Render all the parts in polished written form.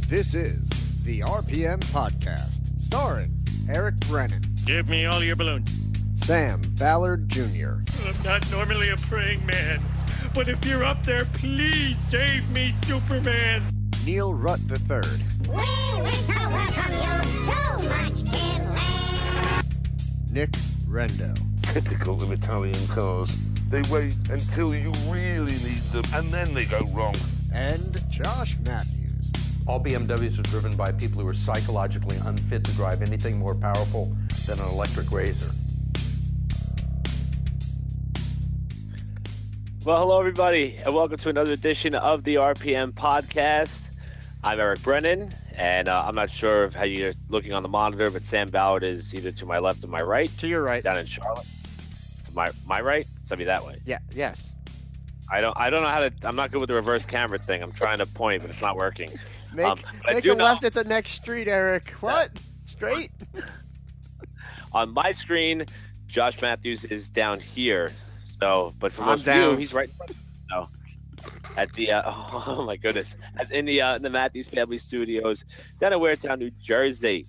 This is the RPM Podcast, starring Eric Brennan, Give me all your balloons. Sam Ballard Jr., I'm not normally a praying man, but if you're up there, please save me, Superman. Neil Rutt III, We wish to welcome you so much, Finland. Nick Rendo, Typical of Italian cars. They wait until you really need them, and then they go wrong. and Josh Matthews. All BMWs are driven by people who are psychologically unfit to drive anything more powerful than an electric razor. Well, hello, everybody, and welcome to another edition of the RPM Podcast. I'm Eric Brennan, and I'm not sure how you're looking on the monitor, but Sam Ballard is either to my left or my right. To your right. Down in Charlotte. To my right? It's gonna be that way. Yeah, yes. I don't know how to. I'm not good with the reverse camera thing. I'm trying to point, but it's not working. Make a left at the next street, Eric. What? Straight? On my screen, Josh Matthews is down here. So, but for most of down. you, he's right in front of me. No. At the oh my goodness, in the Matthews Family Studios down in Waretown, New Jersey.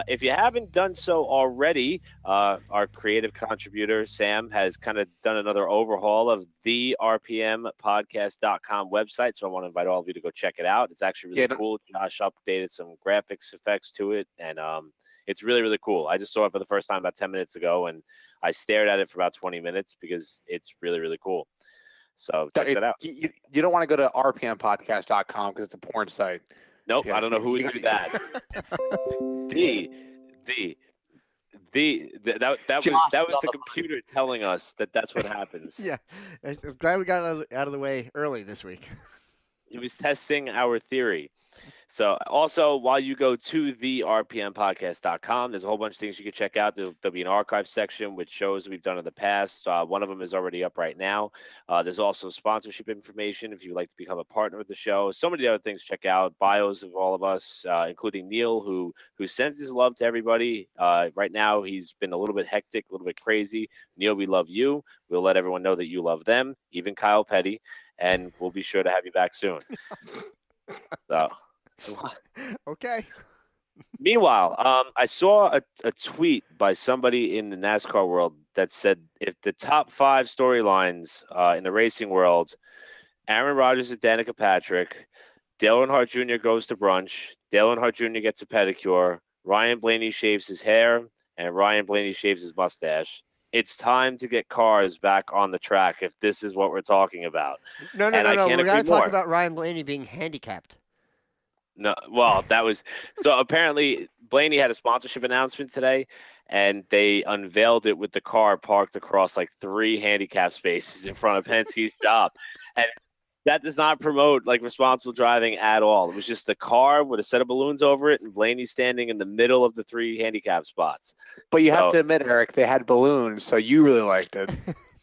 If you haven't done so already, our creative contributor Sam has kind of done another overhaul of the RPMpodcast.com website. So I want to invite all of you to go check it out. It's actually really cool. Josh updated some graphics effects to it, and it's really, really cool. I just saw it for the first time about 10 minutes ago, and I stared at it for about 20 minutes because it's really, really cool. So check that out. You don't want to go to rpmpodcast.com because it's a porn site. Nope, Yeah. I don't know who would do that. It's that was the computer telling us that that's what happens. Yeah. I'm glad we got it out of the way early this week. It was testing our theory. So also, while you go to the rpmpodcast.com, there's a whole bunch of things you can check out. There'll be an archive section with shows we've done in the past. One of them is already up right now. There's also sponsorship information if you'd like to become a partner with the show. So many other things to check out. Bios of all of us, including Neil, who sends his love to everybody. Right now, he's been a little bit hectic, a little bit crazy. Neil, we love you. We'll let everyone know that you love them, even Kyle Petty, and we'll be sure to have you back soon. So. Okay. Meanwhile, I saw a tweet by somebody in the NASCAR world that said if the top 5 storylines in the racing world, Aaron Rodgers and Danica Patrick, Dale Earnhardt Jr. goes to brunch, Dale Earnhardt Jr. gets a pedicure, Ryan Blaney shaves his hair, and Ryan Blaney shaves his mustache. It's time to get cars back on the track if this is what we're talking about. No. We got to talk about Ryan Blaney being handicapped. No, well, that was so apparently Blaney had a sponsorship announcement today, and they unveiled it with the car parked across like 3 handicap spaces in front of Penske's shop. And that does not promote like responsible driving at all. It was just the car with a set of balloons over it and Blaney standing in the middle of the 3 handicap spots. But you have to admit, Eric, they had balloons, so you really liked it.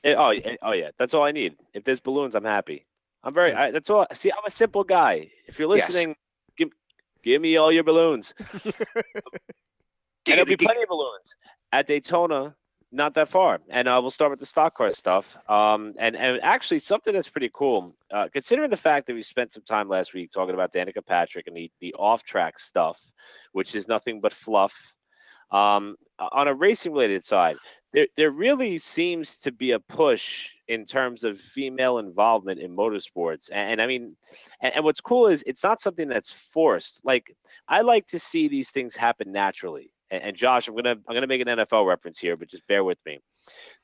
Oh yeah, that's all I need. If there's balloons, I'm happy. That's all. See, I'm a simple guy. If you're listening. Yes. Give me all your balloons. And there'll be plenty of balloons at Daytona, not that far. And we'll start with the stock car stuff. And actually something that's pretty cool, considering the fact that we spent some time last week talking about Danica Patrick and the off-track stuff, which is nothing but fluff. On a racing-related side, there really seems to be a push in terms of female involvement in motorsports. And I mean, and what's cool is it's not something that's forced. Like, I like to see these things happen naturally. And Josh, I'm gonna make an NFL reference here, but just bear with me.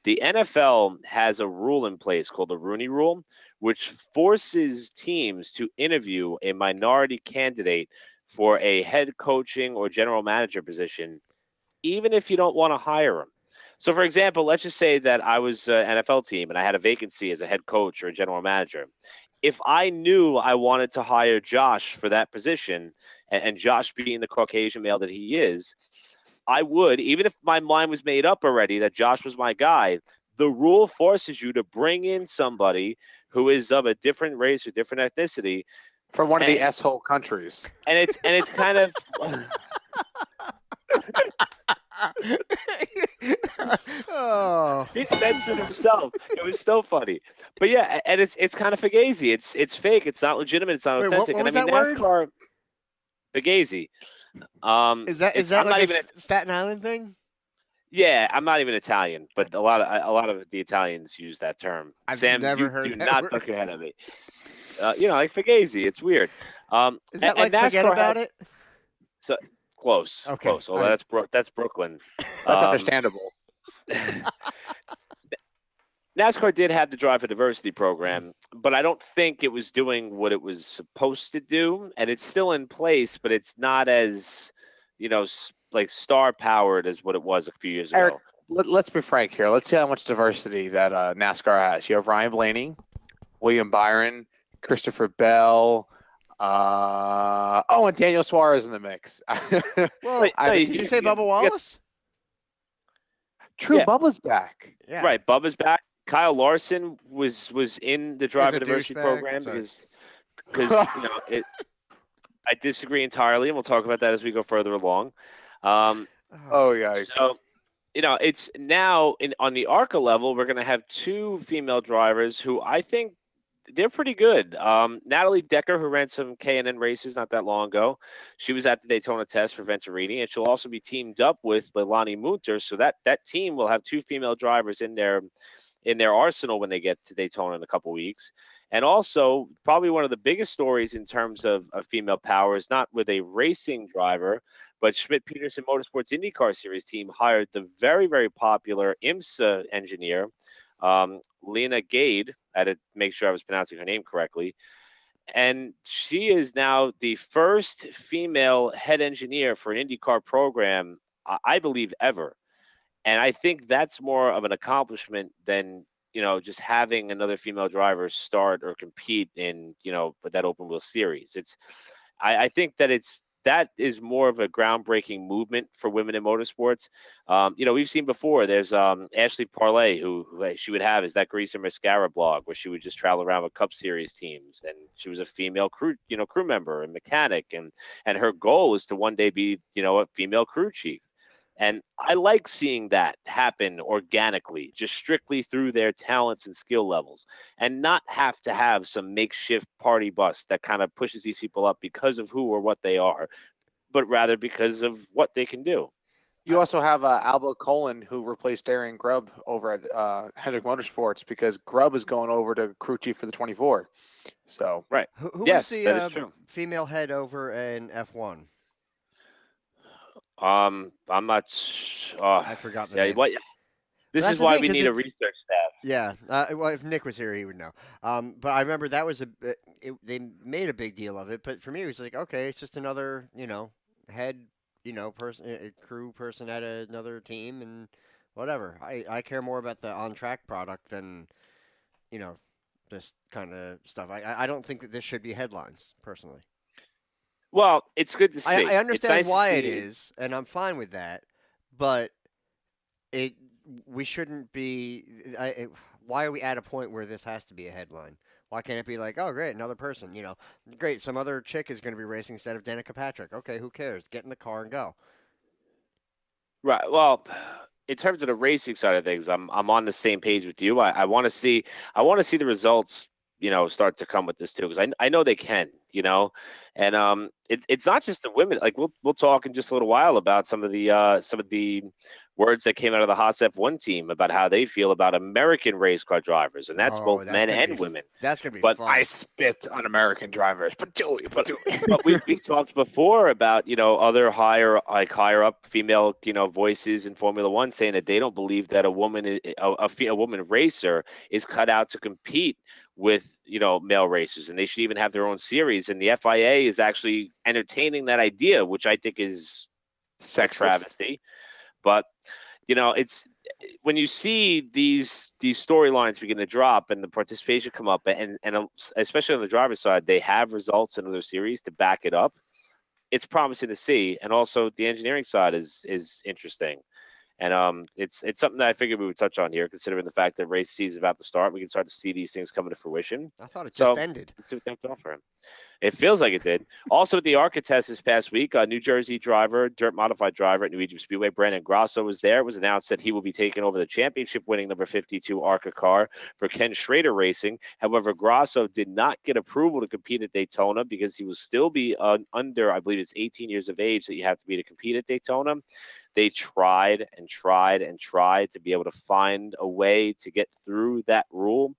The NFL has a rule in place called the Rooney Rule, which forces teams to interview a minority candidate for a head coaching or general manager position, even if you don't want to hire them. So, for example, let's just say that I was an NFL team and I had a vacancy as a head coach or a general manager. If I knew I wanted to hire Josh for that position, and Josh being the Caucasian male that he is, I would, even if my mind was made up already that Josh was my guy, the rule forces you to bring in somebody who is of a different race or different ethnicity. From one of the S-hole countries. And it's kind of... Oh, he censored himself. It was so funny, but yeah, and it's kind of fugazi. It's fake. It's not legitimate. It's not authentic. What was and I mean, that NASCAR. Fugazi. Is that I'm like not a even. Staten Island thing? Yeah, I'm not even Italian, but a lot of the Italians use that term. I've Sam, never you heard do that not word. duck your head at me. Like Fugazi, it's weird. Is And, that and like forget NASCAR about has it? so close, Okay, close. all Although right. that's Brooklyn. That's Um, understandable. NASCAR did have the Drive for Diversity program, but I don't think it was doing what it was supposed to do, and it's still in place, but it's not as, like star powered as what it was a few years Eric, ago. let's be frank here. Let's see how much diversity that NASCAR has. You have Ryan Blaney, William Byron, Christopher Bell, and Daniel Suarez in the mix. Well, Wait, no, did you say Bubba you Wallace? True, Yeah. Bubba's back. Yeah. Right, Bubba's back. Kyle Larson was in the Drive a for Diversity douchebag. program Sorry. because I disagree entirely, and we'll talk about that as we go further along. Oh yeah. So, it's now on the ARCA level, we're going to have two female drivers who I think they're pretty good. Natalie Decker, who ran some K&N races not that long ago, she was at the Daytona test for Venturini, and she'll also be teamed up with Leilani Munter. So that team will have two female drivers in their arsenal when they get to Daytona in a couple weeks. And also, probably one of the biggest stories in terms of female power is not with a racing driver, but Schmidt-Peterson Motorsports IndyCar Series team hired the very, very popular IMSA engineer, Lena Gade. I had to make sure I was pronouncing her name correctly. And she is now the first female head engineer for an IndyCar program, I believe, ever. And I think that's more of an accomplishment than, just having another female driver start or compete in, for that open wheel series. I think that is more of a groundbreaking movement for women in motorsports. We've seen before. There's Ashley Parlay, who she would have is that Greaser Mascara blog where she would just travel around with Cup Series teams, and she was a female crew member and mechanic, and her goal is to one day be, a female crew chief. And I like seeing that happen organically, just strictly through their talents and skill levels, and not have to have some makeshift party bus that kind of pushes these people up because of who or what they are, but rather because of what they can do. You also have Alba Colin, who replaced Darian Grubb over at Hendrick Motorsports because Grubb is going over to crew chief for the 24. So Right. Who Yes, was that is the true. female head over in F1? I'm not. I forgot the name. What? This That's is the why thing, we 'cause need a it's- research staff. Yeah. Well, if Nick was here, he would know. But I remember that was they made a big deal of it. But for me, it was like, okay, it's just another, head, person, crew person at another team, and whatever. I care more about the on track product than, this kind of stuff. I don't think that this should be headlines, personally. Well, it's good to see. I It's understand nice to why it see- is, and I'm fine with that. But we shouldn't be. Why are we at a point where this has to be a headline? Why can't it be like, oh, great, another person? Great, some other chick is going to be racing instead of Danica Patrick. Okay, who cares? Get in the car and go. Right. Well, in terms of the racing side of things, I'm on the same page with you. I want to see the results, start to come with this too, because I know they can, and it's not just the women. Like we'll talk in just a little while about some of the words that came out of the Haas F1 team about how they feel about American race car drivers, and that's both men gonna and be women. That's going to be But fun. I spit on American drivers, but But we've talked before about other higher up female voices in Formula One saying that they don't believe that a woman a woman racer is cut out to compete with male racers, and they should even have their own series. And the FIA is actually entertaining that idea, which I think is a travesty. But it's when you see these storylines begin to drop and the participation come up, and especially on the driver's side, they have results in other series to back it up. It's promising to see, and also the engineering side is interesting. And it's something that I figured we would touch on here, considering the fact that race season is about to start. We can start to see these things coming to fruition. I thought it just So ended. let's see what they have to offer him. It feels like it did. Also, at the ARCA test this past week, a New Jersey driver, dirt modified driver at New Egypt Speedway, Brandon Grasso, was there. It was announced that he will be taking over the championship-winning number 52 ARCA car for Ken Schrader Racing. However, Grasso did not get approval to compete at Daytona because he will still be under, I believe it's 18 years of age that you have to be to compete at Daytona. They tried and tried and tried to be able to find a way to get through that rule.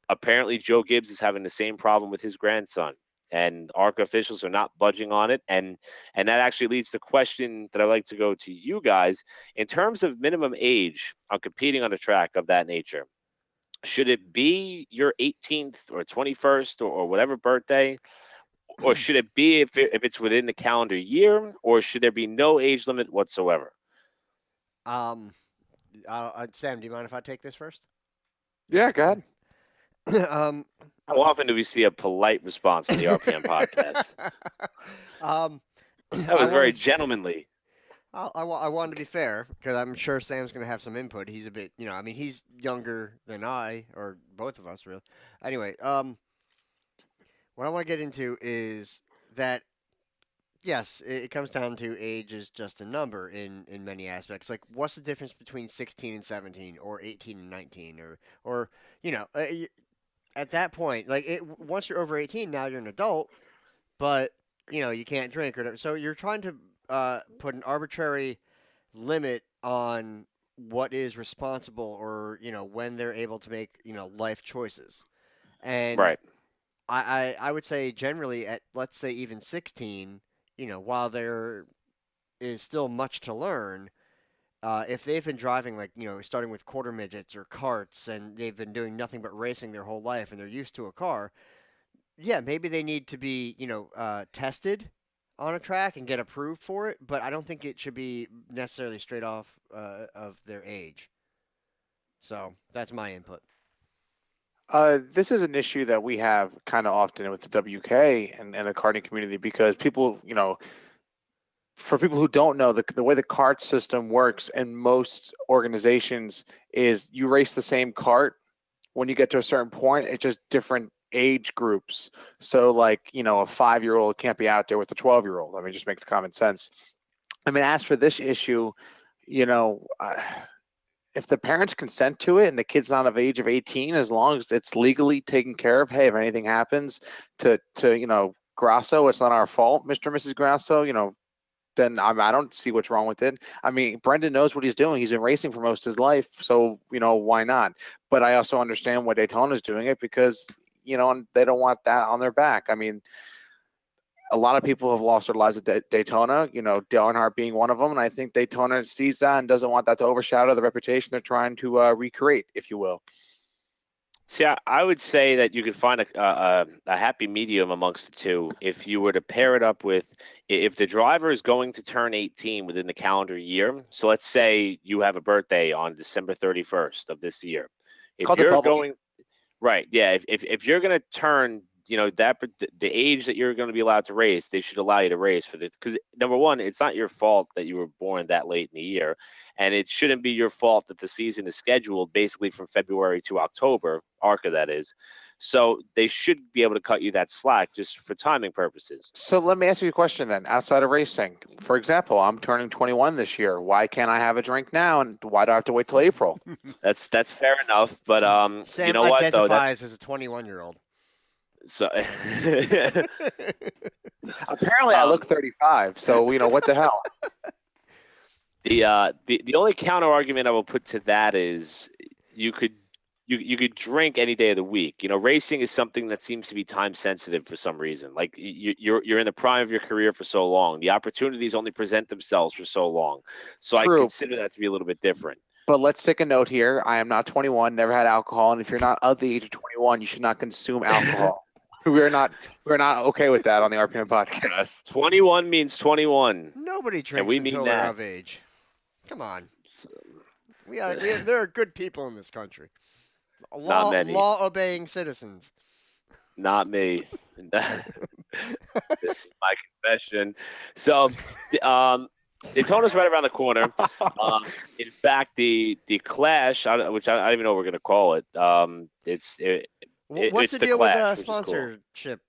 Apparently, Joe Gibbs is having the same problem with his grandson, and ARCA officials are not budging on it. And that actually leads to the question that I'd like to go to you guys. In terms of minimum age on competing on a track of that nature, should it be your 18th or 21st or whatever birthday? Or should it be if it's within the calendar year? Or should there be no age limit whatsoever? Sam, do you mind if I take this first? Yeah, go ahead. How often do we see a polite response on the RPM podcast? That was very gentlemanly. I wanted to be fair because I'm sure Sam's going to have some input. He's a bit, he's younger than I, or both of us, really. Anyway, what I want to get into is that, yes, it comes down to age is just a number in many aspects. Like, what's the difference between 16 and 17 or 18 and 19 or at that point, like once you're over 18, now you're an adult, but you can't drink or whatever. So you're trying to put an arbitrary limit on what is responsible or when they're able to make life choices. And right. I would say generally at, let's say, even 16, while there is still much to learn, if they've been driving, like, starting with quarter midgets or carts, and they've been doing nothing but racing their whole life and they're used to a car, yeah, maybe they need to be, tested on a track and get approved for it, but I don't think it should be necessarily straight off of their age. So that's my input. This is an issue that we have kind of often with the WK and the karting community because people, for people who don't know, the way the kart system works in most organizations is you race the same kart. When you get to a certain point, it's just different age groups. So, like, a 5-year-old can't be out there with a 12-year-old. I mean, it just makes common sense. I mean, as for this issue, if the parents consent to it and the kid's not of age of 18, as long as it's legally taken care of, hey, if anything happens to Grasso, it's not our fault, Mr. and Mrs. Grasso, then I don't see what's wrong with it. I mean, Brendan knows what he's doing. He's been racing for most of his life, so, why not? But I also understand why Daytona's doing it because, they don't want that on their back. I mean, a lot of people have lost their lives at Daytona, Dale Earnhardt being one of them. And I think Daytona sees that and doesn't want that to overshadow the reputation they're trying to recreate, if you will. See, I would say that you could find a happy medium amongst the two if you were to pair it up with if the driver is going to turn 18 within the calendar year. So let's say you have a birthday on December 31st of this yeyear. If you're going right, yeah, if you're going to turn the age that you're going to be allowed to race, they should allow you to race for this. Because number one, it's not your fault that you were born that late in the year. And it shouldn't be your fault that the season is scheduled basically from February to October, ARCA that is. So they should be able to cut you that slack just for timing purposes. So let me ask you a question then. Outside of racing, for example, I'm turning 21 this year. Why can't I have a drink now? And why do I have to wait till April? That's fair enough. But Sam you know what, though? identifies as a 21-year-old. So apparently I look 35, so what the hell. The only counter argument I will put to that is you could drink any day of the week. Racing is something that seems to be time sensitive for some reason. Like you're in the prime of your career for so long. The opportunities only present themselves for so long. So True. I consider that to be a little bit different. But let's take a note here. I am not 21, never had alcohol, and if you're not of the age of 21, you should not consume alcohol. We're not okay with that on the RPM podcast. 21 means 21. Nobody drinks until they're of age. Come on. There are good people in this country. Not many. Law-obeying citizens. Not me. This is my confession. So, Daytona's right around the corner. In fact, the Clash, which I don't even know what we're going to call it. What's It's the the deal with Clash, the which is cool. sponsorship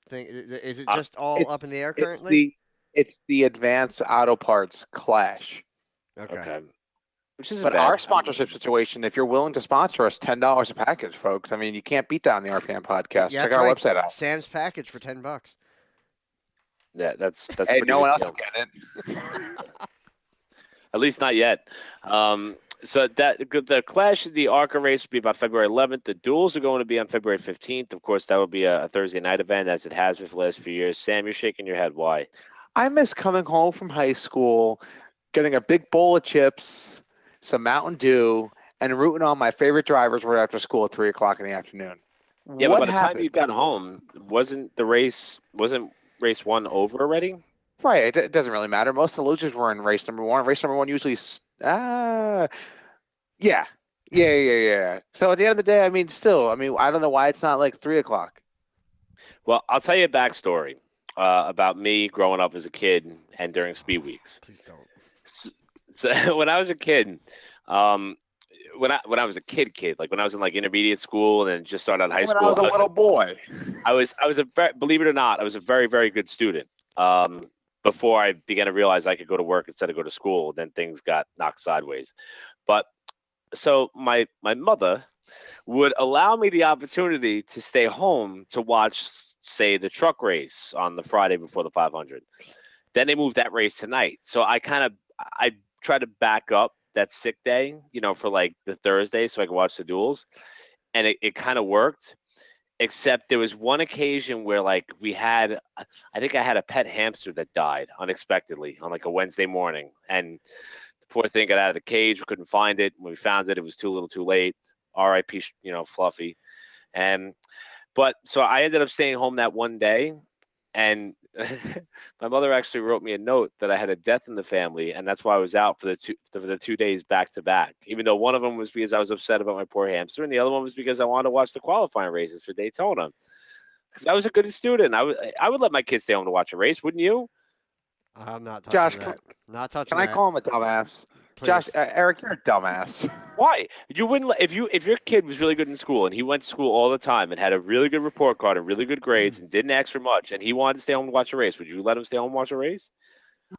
thing? Is it Uh, just all up in the air It's currently? the Advanced Auto Parts Clash. Okay. okay, which isn't But bad. our sponsorship situation, if you're willing to sponsor us, $10 a package, folks. I mean, you can't beat that on the RPM podcast. Yeah, Check that's our right. website out. Sam's package for $10. Yeah, that's a Hey, pretty no good one else deal. is getting it. At least not yet. So the Clash of the ARCA race will be about February 11th. The duels are going to be on February 15th. Of course, that will be a Thursday night event, as it has been for the last few years. Sam, you're shaking your head. Why? I miss coming home from high school, getting a big bowl of chips, some Mountain Dew, and rooting on my favorite drivers right after school at 3 o'clock in the afternoon. Yeah, but What by the time you happened? got home, wasn't race one over already? Right, it doesn't really matter. Most of the losers were in race number one. Race number one usually, yeah. So at the end of the day, I mean, still, I don't know why it's not like 3 o'clock. Well, I'll tell you a backstory about me growing up as a kid and during speed weeks. Please don't. So when I was a kid, when I was a kid, like when I was in like intermediate school and then just started out high When school, I was a little boy. I was believe it or not, I was a very, very good student. Before I began to realize I could go to work instead of go to school, then things got knocked sideways. But so my mother would allow me the opportunity to stay home to watch, say, the truck race on the Friday before the 500. Then they moved that race tonight. So I tried to back up that sick day, for like the Thursday so I could watch the duels. And it kind of worked, except there was one occasion where like I think I had a pet hamster that died unexpectedly on like a Wednesday morning. And the poor thing got out of the cage. We couldn't find it. When we found it, it was too little too late. R.I.P. Fluffy. But so I ended up staying home that one day, and my mother actually wrote me a note that I had a death in the family, and that's why I was out for the 2 days back to back. Even though one of them was because I was upset about my poor hamster, and the other one was because I wanted to watch the qualifying races for Daytona. Because I was a good student, I would let my kids stay home to watch a race, wouldn't you? I'm not touching Josh, that. Not touching Can that. I call him a dumbass? Please. Josh, Eric, you're a dumbass. Why? You wouldn't if your kid was really good in school and he went to school all the time and had a really good report card and really good grades and didn't ask for much and he wanted to stay home and watch a race, would you let him stay home and watch a race?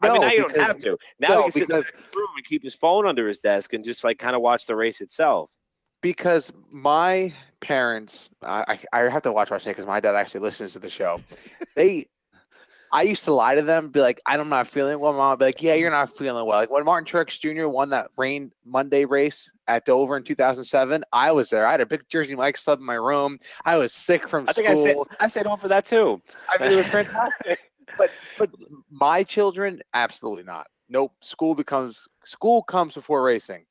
I mean, now you don't have to. Now he can sit in the room and keep his phone under his desk and just like kind of watch the race itself. Because my parents, I have to watch what I say because my dad actually listens to the show. I used to lie to them, be like, I'm not feeling well. Mom would be like, yeah, you're not feeling well. Like when Martin Truex Jr. won that Rain Monday race at Dover in 2007, I was there. I had a big Jersey Mike sub in my room. I was sick from school. I stayed home for that too. I mean, it was fantastic. but my children, absolutely not. Nope. School comes before racing.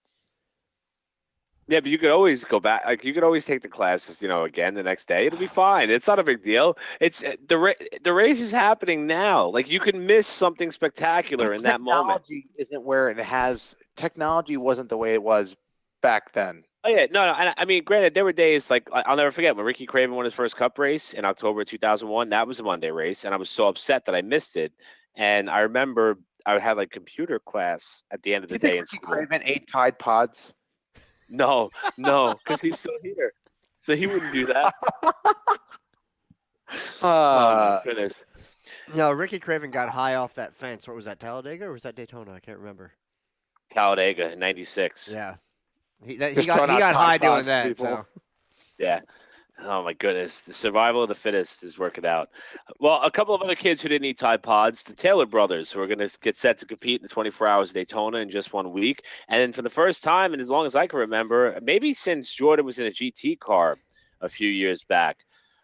Yeah, but you could always go back. Like you could always take the classes, again the next day. It'll be fine. It's not a big deal. It's the race is happening now. Like you can miss something spectacular in that moment. Technology isn't where it has. Technology wasn't the way it was back then. Oh yeah, no. I mean, granted, there were days like I'll never forget when Ricky Craven won his first Cup race in October 2001. That was a Monday race, and I was so upset that I missed it. And I remember I had like computer class at the end of the day in school. Craven ate Tide Pods? No, because he's still here, so he wouldn't do that. Oh my goodness. No, Ricky Craven got high off that fence. What was that, Talladega or was that Daytona? I can't remember. Talladega in '96. Yeah, he got high doing that. So. Yeah. Oh my goodness, the survival of the fittest is working out. Well, a couple of other kids who didn't eat Tide Pods, the Taylor brothers, who are going to get set to compete in the 24 Hours of Daytona in just 1 week. And then for the first time, and as long as I can remember, maybe since Jordan was in a GT car a few years back,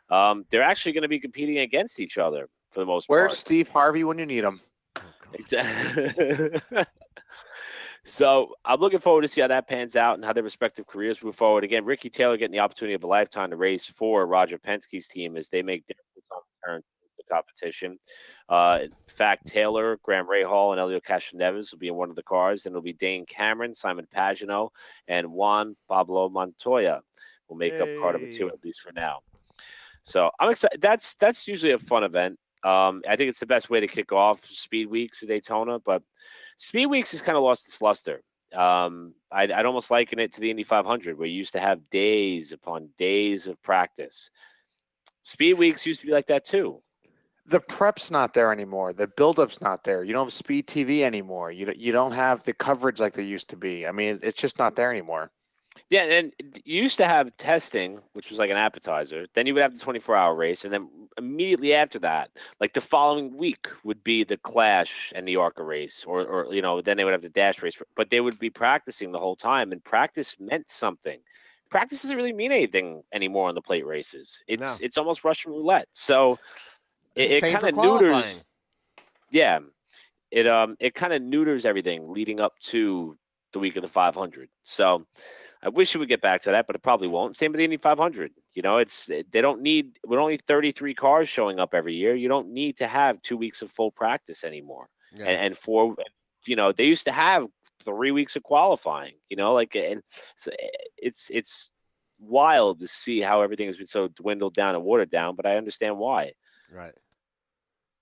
they're actually going to be competing against each other for the most part. Where's Steve Harvey when you need him? Exactly. So I'm looking forward to see how that pans out and how their respective careers move forward. Again, Ricky Taylor getting the opportunity of a lifetime to race for Roger Penske's team as they make their return to the competition. In fact, Taylor, Graham Rahal, and Elio Castroneves will be in one of the cars, and it'll be Dane Cameron, Simon Pagino, and Juan Pablo Montoya will make up car number 2, at least for now. So I'm excited. That's usually a fun event. I think it's the best way to kick off speed weeks at Daytona, but Speed Weeks has kind of lost its luster. I'd almost liken it to the Indy 500, where you used to have days upon days of practice. Speed Weeks used to be like that too. The prep's not there anymore. The build-up's not there. You don't have speed TV anymore. You don't have the coverage like there used to be. I mean, it's just not there anymore. Yeah, and you used to have testing, which was like an appetizer. Then you would have the 24-hour race, and then immediately after that, like the following week, would be the Clash and the ARCA race, or then they would have the Dash race. But they would be practicing the whole time, and practice meant something. Practice doesn't really mean anything anymore on the plate races. It's almost Russian roulette. So it kind of neuters. Yeah, it kind of neuters everything leading up to the week of the 500. So I wish it would get back to that, but it probably won't. Same with the Indy 500. They don't need, with only 33 cars showing up every year, you don't need to have 2 weeks of full practice anymore. Yeah. And they used to have 3 weeks of qualifying, and so it's wild to see how everything has been so dwindled down and watered down, but I understand why. Right.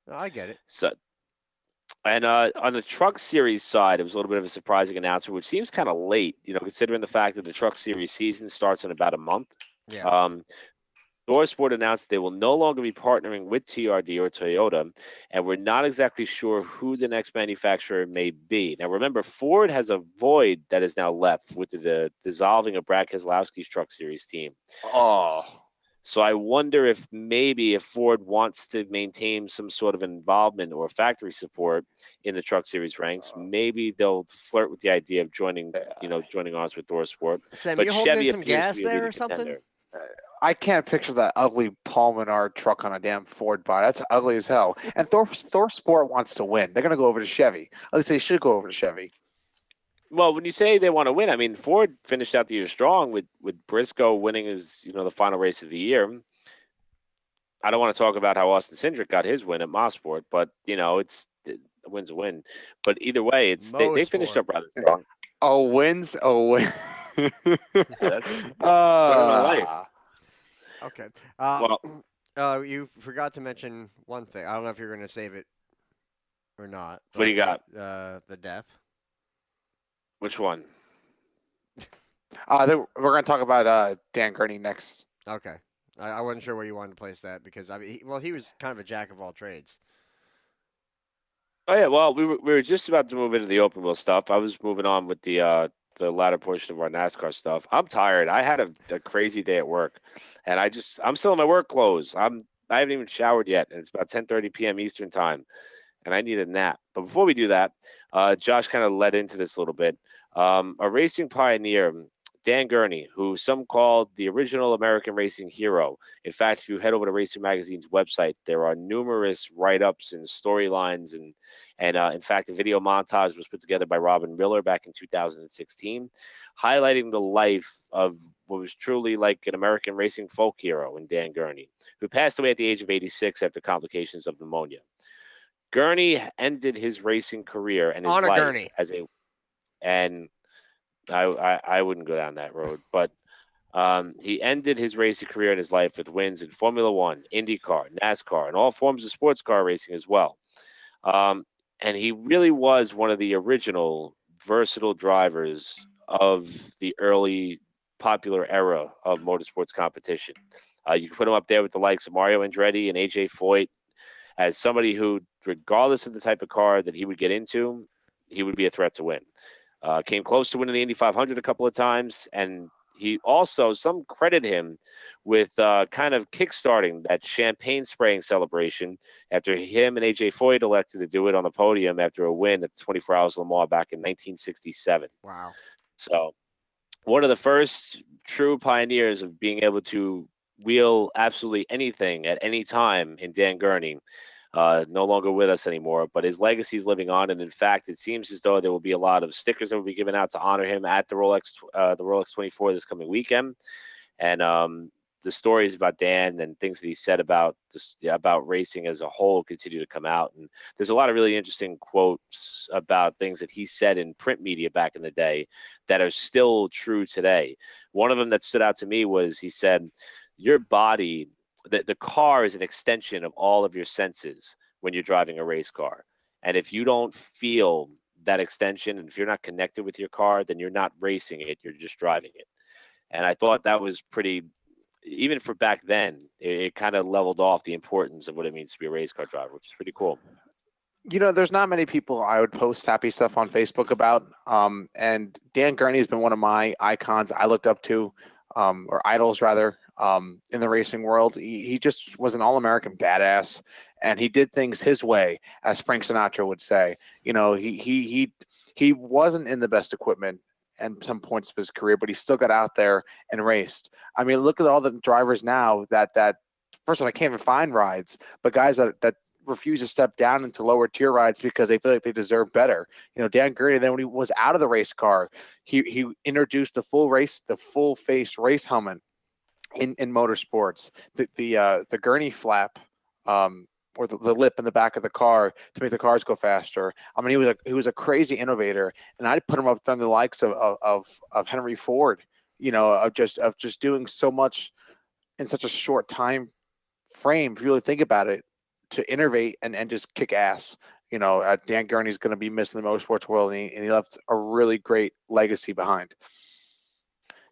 No, I get it. So, and on the Truck Series side, it was a little bit of a surprising announcement, which seems kind of late, considering the fact that the Truck Series season starts in about a month. Yeah. Sport announced they will no longer be partnering with TRD or Toyota, and we're not exactly sure who the next manufacturer may be. Now, remember, Ford has a void that is now left with the dissolving of Brad Keselowski's Truck Series team. Oh. So I wonder if Ford wants to maintain some sort of involvement or factory support in the Truck Series ranks, maybe they'll flirt with the idea of joining us with Sport. Sam, but you holding Chevy in some appears gas to be a there or leading something? contender. I can't picture that ugly Palmenard truck on a damn Ford body. That's ugly as hell. And Thor Sport wants to win. They're going to go over to Chevy. At least they should go over to Chevy. Well, when you say they want to win, I mean, Ford finished out the year strong with Briscoe winning his, the final race of the year. I don't want to talk about how Austin Cindric got his win at Mosport, but a win's a win. But either way, they finished up rather strong. Win. Yeah, that's the story of my life. Okay. You forgot to mention one thing. I don't know if you're going to save it or not. What do you got? The death. Which one? We're going to talk about Dan Gurney next. Okay. I wasn't sure where you wanted to place that because he was kind of a jack of all trades. Oh yeah, well we were just about to move into the open wheel stuff. I was moving on with the latter portion of our NASCAR stuff. I'm tired. I had a crazy day at work, and I'm still in my work clothes. I haven't even showered yet, and it's about 10:30 p.m. Eastern time, and I need a nap. But before we do that, Josh kind of led into this a little bit. A racing pioneer, Dan Gurney, who some called the original American racing hero. In fact, if you head over to Racing Magazine's website, there are numerous write-ups and storylines, and in fact, a video montage was put together by Robin Miller back in 2016, highlighting the life of what was truly like an American racing folk hero in Dan Gurney, who passed away at the age of 86 after complications of pneumonia. Gurney ended his racing career and his Honor life Gurney. I wouldn't go down that road, but he ended his racing career and his life with wins in Formula One, IndyCar, NASCAR, and all forms of sports car racing as well. And he really was one of the original versatile drivers of the early popular era of motorsports competition. You can put him up there with the likes of Mario Andretti and AJ Foyt as somebody who, regardless of the type of car that he would get into, he would be a threat to win. Came close to winning the Indy 500 a couple of times, and he also, some credit him with kind of kickstarting that champagne spraying celebration after him and AJ Foyt elected to do it on the podium after a win at the 24 Hours of Le Mans back in 1967. Wow. So one of the first true pioneers of being able to wheel absolutely anything at any time in Dan Gurney. No longer with us anymore, but his legacy is living on. And in fact, it seems as though there will be a lot of stickers that will be given out to honor him at the Rolex 24 this coming weekend. And the stories about Dan and things that he said about racing as a whole continue to come out. And there's a lot of really interesting quotes about things that he said in print media back in the day that are still true today. One of them that stood out to me was he said, your body, the car is an extension of all of your senses when you're driving a race car. And if you don't feel that extension. And if you're not connected with your car, then you're not racing it. You're just driving it. And I thought that was pretty, even for back then, it kind of leveled off the importance of what it means to be a race car driver, which is pretty cool. There's not many people I would post happy stuff on Facebook about. And Dan Gurney has been one of my icons I looked up to, or idols rather, in the racing world. He just was an all-American badass, and he did things his way, as Frank Sinatra would say. He wasn't in the best equipment at some points of his career, but he still got out there and raced. I mean, look at all the drivers now that first of all, I can't even find rides, but guys that refuse to step down into lower tier rides because they feel like they deserve better. Dan Gurney, then when he was out of the race car, he introduced the full face race helmet in motorsports, the Gurney flap, or the lip in the back of the car to make the cars go faster. I mean, he was a crazy innovator, and I'd put him up there on the likes of Henry Ford, of just doing so much in such a short time frame. If you really think about it, to innovate and just kick ass. Dan Gurney's going to be missed in the motorsports world, and he left a really great legacy behind.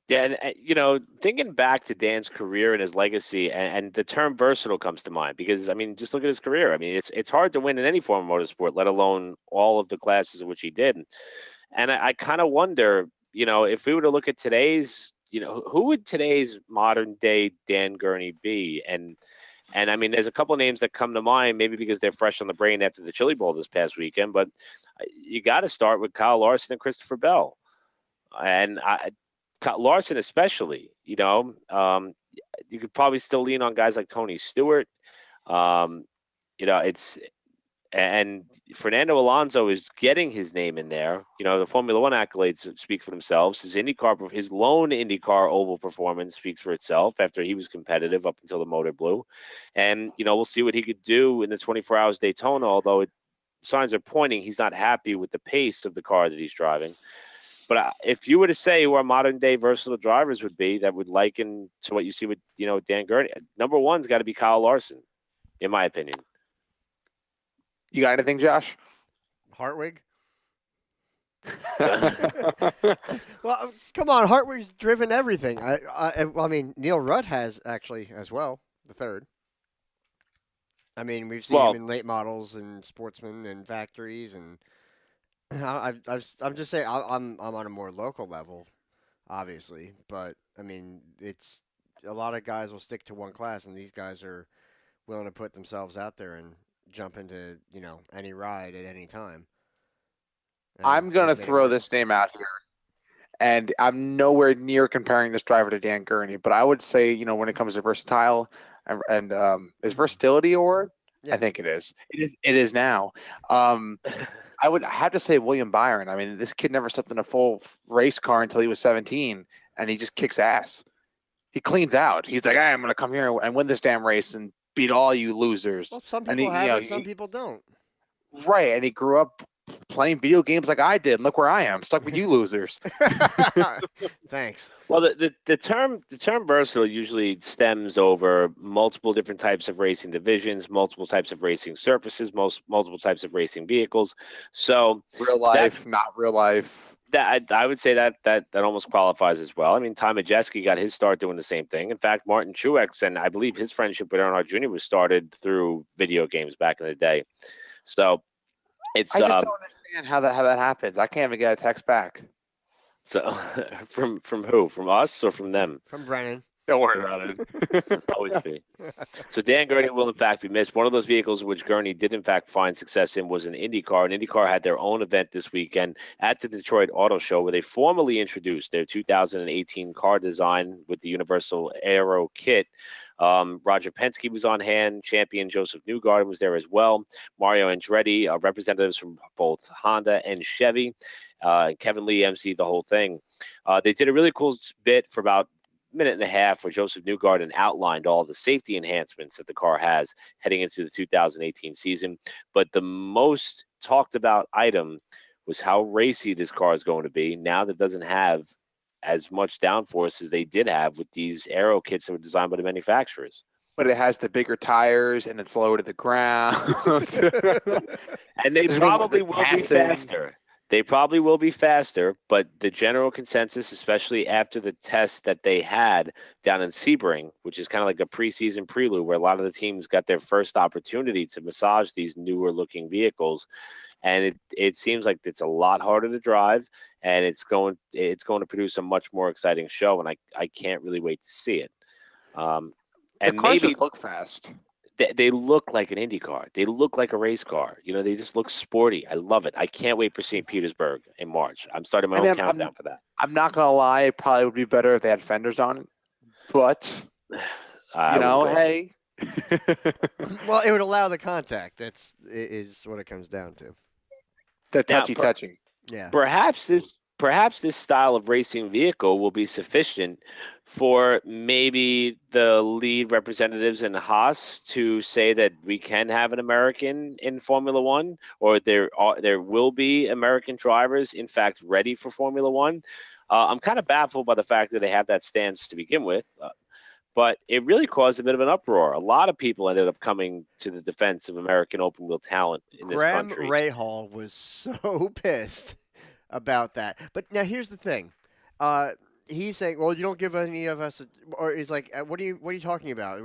Yeah, and thinking back to Dan's career and his legacy, and the term versatile comes to mind because, I mean, just look at his career. I mean, it's hard to win in any form of motorsport, let alone all of the classes in which he did. And I kind of wonder, if we were to look at today's, who would today's modern day Dan Gurney be? And I mean, there's a couple of names that come to mind, maybe because they're fresh on the brain after the Chili Bowl this past weekend, but you got to start with Kyle Larson and Christopher Bell. And Larson especially, you could probably still lean on guys like Tony Stewart. And Fernando Alonso is getting his name in there. The Formula One accolades speak for themselves. His lone IndyCar oval performance speaks for itself after he was competitive up until the motor blew. And, we'll see what he could do in the 24 Hours Daytona, although signs are pointing he's not happy with the pace of the car that he's driving. But if you were to say who our modern day versatile drivers would be that would liken to what you see with, Dan Gurney, number one's got to be Kyle Larson, in my opinion. You got anything, Josh? Hartwig? Well, come on. Hartwig's driven everything. I mean, Neil Rudd has actually as well, the third. I mean, we've seen him in late models and sportsmen and factories, and I'm just saying I'm on a more local level, obviously, but I mean, it's a lot of guys will stick to one class, and these guys are willing to put themselves out there and jump into any ride at any time. And I'm going to throw this name out here, and I'm nowhere near comparing this driver to Dan Gurney, but I would say, when it comes to versatile and is versatility a word? Yeah. I think it is. It is now. I would have to say William Byron. I mean, this kid never stepped in a full race car until he was 17, and he just kicks ass. He cleans out. He's like, I'm going to come here and win this damn race and beat all you losers. Well, some people have it, some people don't. Right, and he grew up playing video games like I did. And look where I am, stuck with you losers. Thanks. Well, the term versatile usually stems over multiple different types of racing divisions, multiple types of racing surfaces, multiple types of racing vehicles. So real life, not real life. That I would say that almost qualifies as well. I mean, Ty Majeski got his start doing the same thing. In fact, Martin Truex, and I believe his friendship with Earnhardt Jr. was started through video games back in the day. So I just don't understand how that happens. I can't even get a text back. So from who? From us or from them? From Brennan. Don't worry about it. Always be. So Dan Gurney will, in fact, be missed. One of those vehicles which Gurney did, in fact, find success in was an IndyCar. And IndyCar had their own event this weekend at the Detroit Auto Show where they formally introduced their 2018 car design with the Universal Aero kit. Roger Penske was on hand. Champion Joseph Newgarden was there as well. Mario Andretti, representatives from both Honda and Chevy. Kevin Lee emceed the whole thing. They did a really cool bit for about minute and a half where Joseph Newgarden outlined all the safety enhancements that the car has heading into the 2018 season. But the most talked about item was how racy this car is going to be now that it doesn't have as much downforce as they did have with these aero kits that were designed by the manufacturers. But it has the bigger tires and it's lower to the ground. And they probably will be faster. They probably will be faster, but the general consensus, especially after the test that they had down in Sebring, which is kind of like a preseason prelude where a lot of the teams got their first opportunity to massage these newer looking vehicles, and it seems like it's a lot harder to drive, and it's going to produce a much more exciting show, and I can't really wait to see it. The And cars maybe just look fast. they look like an Indy car. They look like a race car. They just look sporty. I love it. I can't wait for St. Petersburg in March. I'm starting my I own mean, countdown for that. I'm not gonna lie. It probably would be better if they had fenders on it, but I wouldn't go. hey. Well, it would allow the contact. Is what it comes down to. The Now, touchy. Yeah. Perhaps this style of racing vehicle will be sufficient for maybe the lead representatives in Haas to say that we can have an American in Formula One, or there will be American drivers, in fact, ready for Formula One. I'm kind of baffled by the fact that they have that stance to begin with, but it really caused a bit of an uproar. A lot of people ended up coming to the defense of American open wheel talent in this Graham country. Rahal was so pissed about that. But now here's the thing. He's saying, "Well, you don't give any of us," or he's like, "What are you talking about?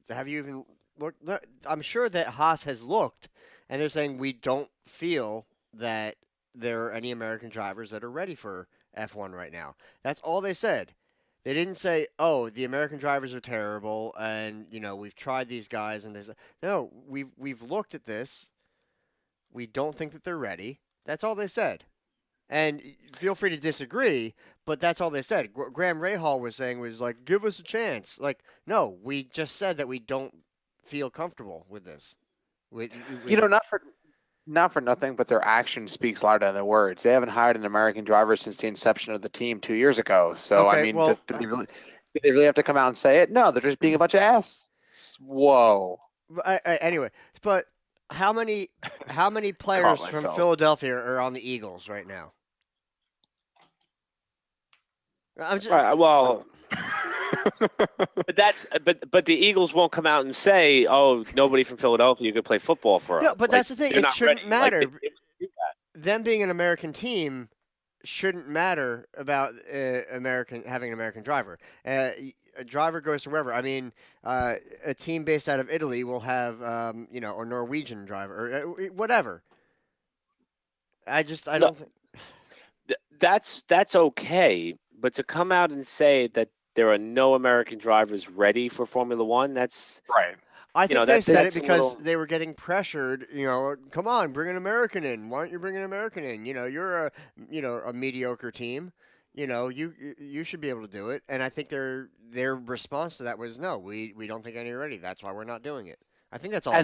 Have you even looked?" I'm sure that Haas has looked, and they're saying we don't feel that there are any American drivers that are ready for F1 right now. That's all they said. They didn't say, "Oh, the American drivers are terrible," and we've tried these guys, and this. No, we've looked at this. We don't think that they're ready. That's all they said. And feel free to disagree, but that's all they said. Graham Rahal was saying was like, give us a chance. Like, no, we just said that we don't feel comfortable with this. Not for nothing, but their action speaks louder than their words. They haven't hired an American driver since the inception of the team 2 years ago. So Okay, I mean, well, do they really have to come out and say it? No, they're just being a bunch of ass. Whoa. Anyway, but how many players from myself. Philadelphia are on the Eagles right now? I'm just, Well, but the Eagles won't come out and say, "Oh, nobody from Philadelphia could play football for us." no, but that's the thing. they're It not shouldn't ready. Like, matter. they wouldn't do that. Them being an American team shouldn't matter about having an American driver. A driver goes to wherever. I mean, a team based out of Italy will have a Norwegian driver or whatever. I don't think. That's okay, but to come out and say that there are no American drivers ready for Formula One, that's Right. I think they that's- said it that's a because little- they were getting pressured. Come on, bring an American in. Why don't you bring an American in? You're a mediocre team. You should be able to do it. And I think their response to that was no, we don't think any are ready. That's why we're not doing it. I think that's all.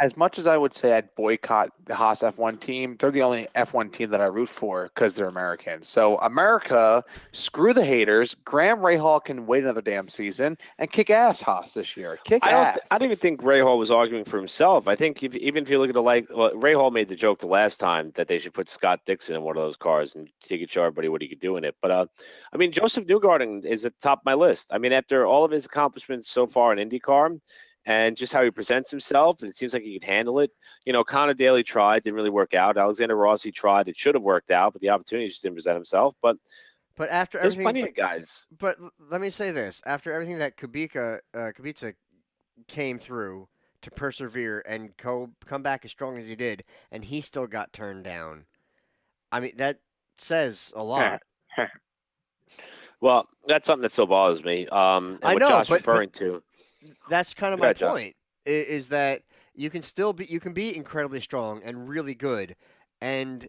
As much as I would say I'd boycott the Haas F1 team, they're the only F1 team that I root for because they're American. So America, screw the haters. Graham Rahal can wait another damn season and kick ass Haas this year. I don't even think Rahal was arguing for himself. I think even if you look at Rahal made the joke the last time that they should put Scott Dixon in one of those cars and he could show everybody what he could do in it. But I mean, Joseph Newgarden is at the top of my list. I mean, after all of his accomplishments so far in IndyCar, and just how he presents himself, and it seems like he could handle it. Connor Daly tried, didn't really work out. Alexander Rossi tried, it should have worked out, but the opportunity just didn't present himself. But after there's everything, plenty of guys. But let me say this: after everything that Kubica came through to persevere and come back as strong as he did, and he still got turned down. I mean, that says a lot. Well, that's something that still bothers me. And I what know, Josh but referring to. That's kind of Go my ahead, Josh. point. Is that you can be incredibly strong and really good, and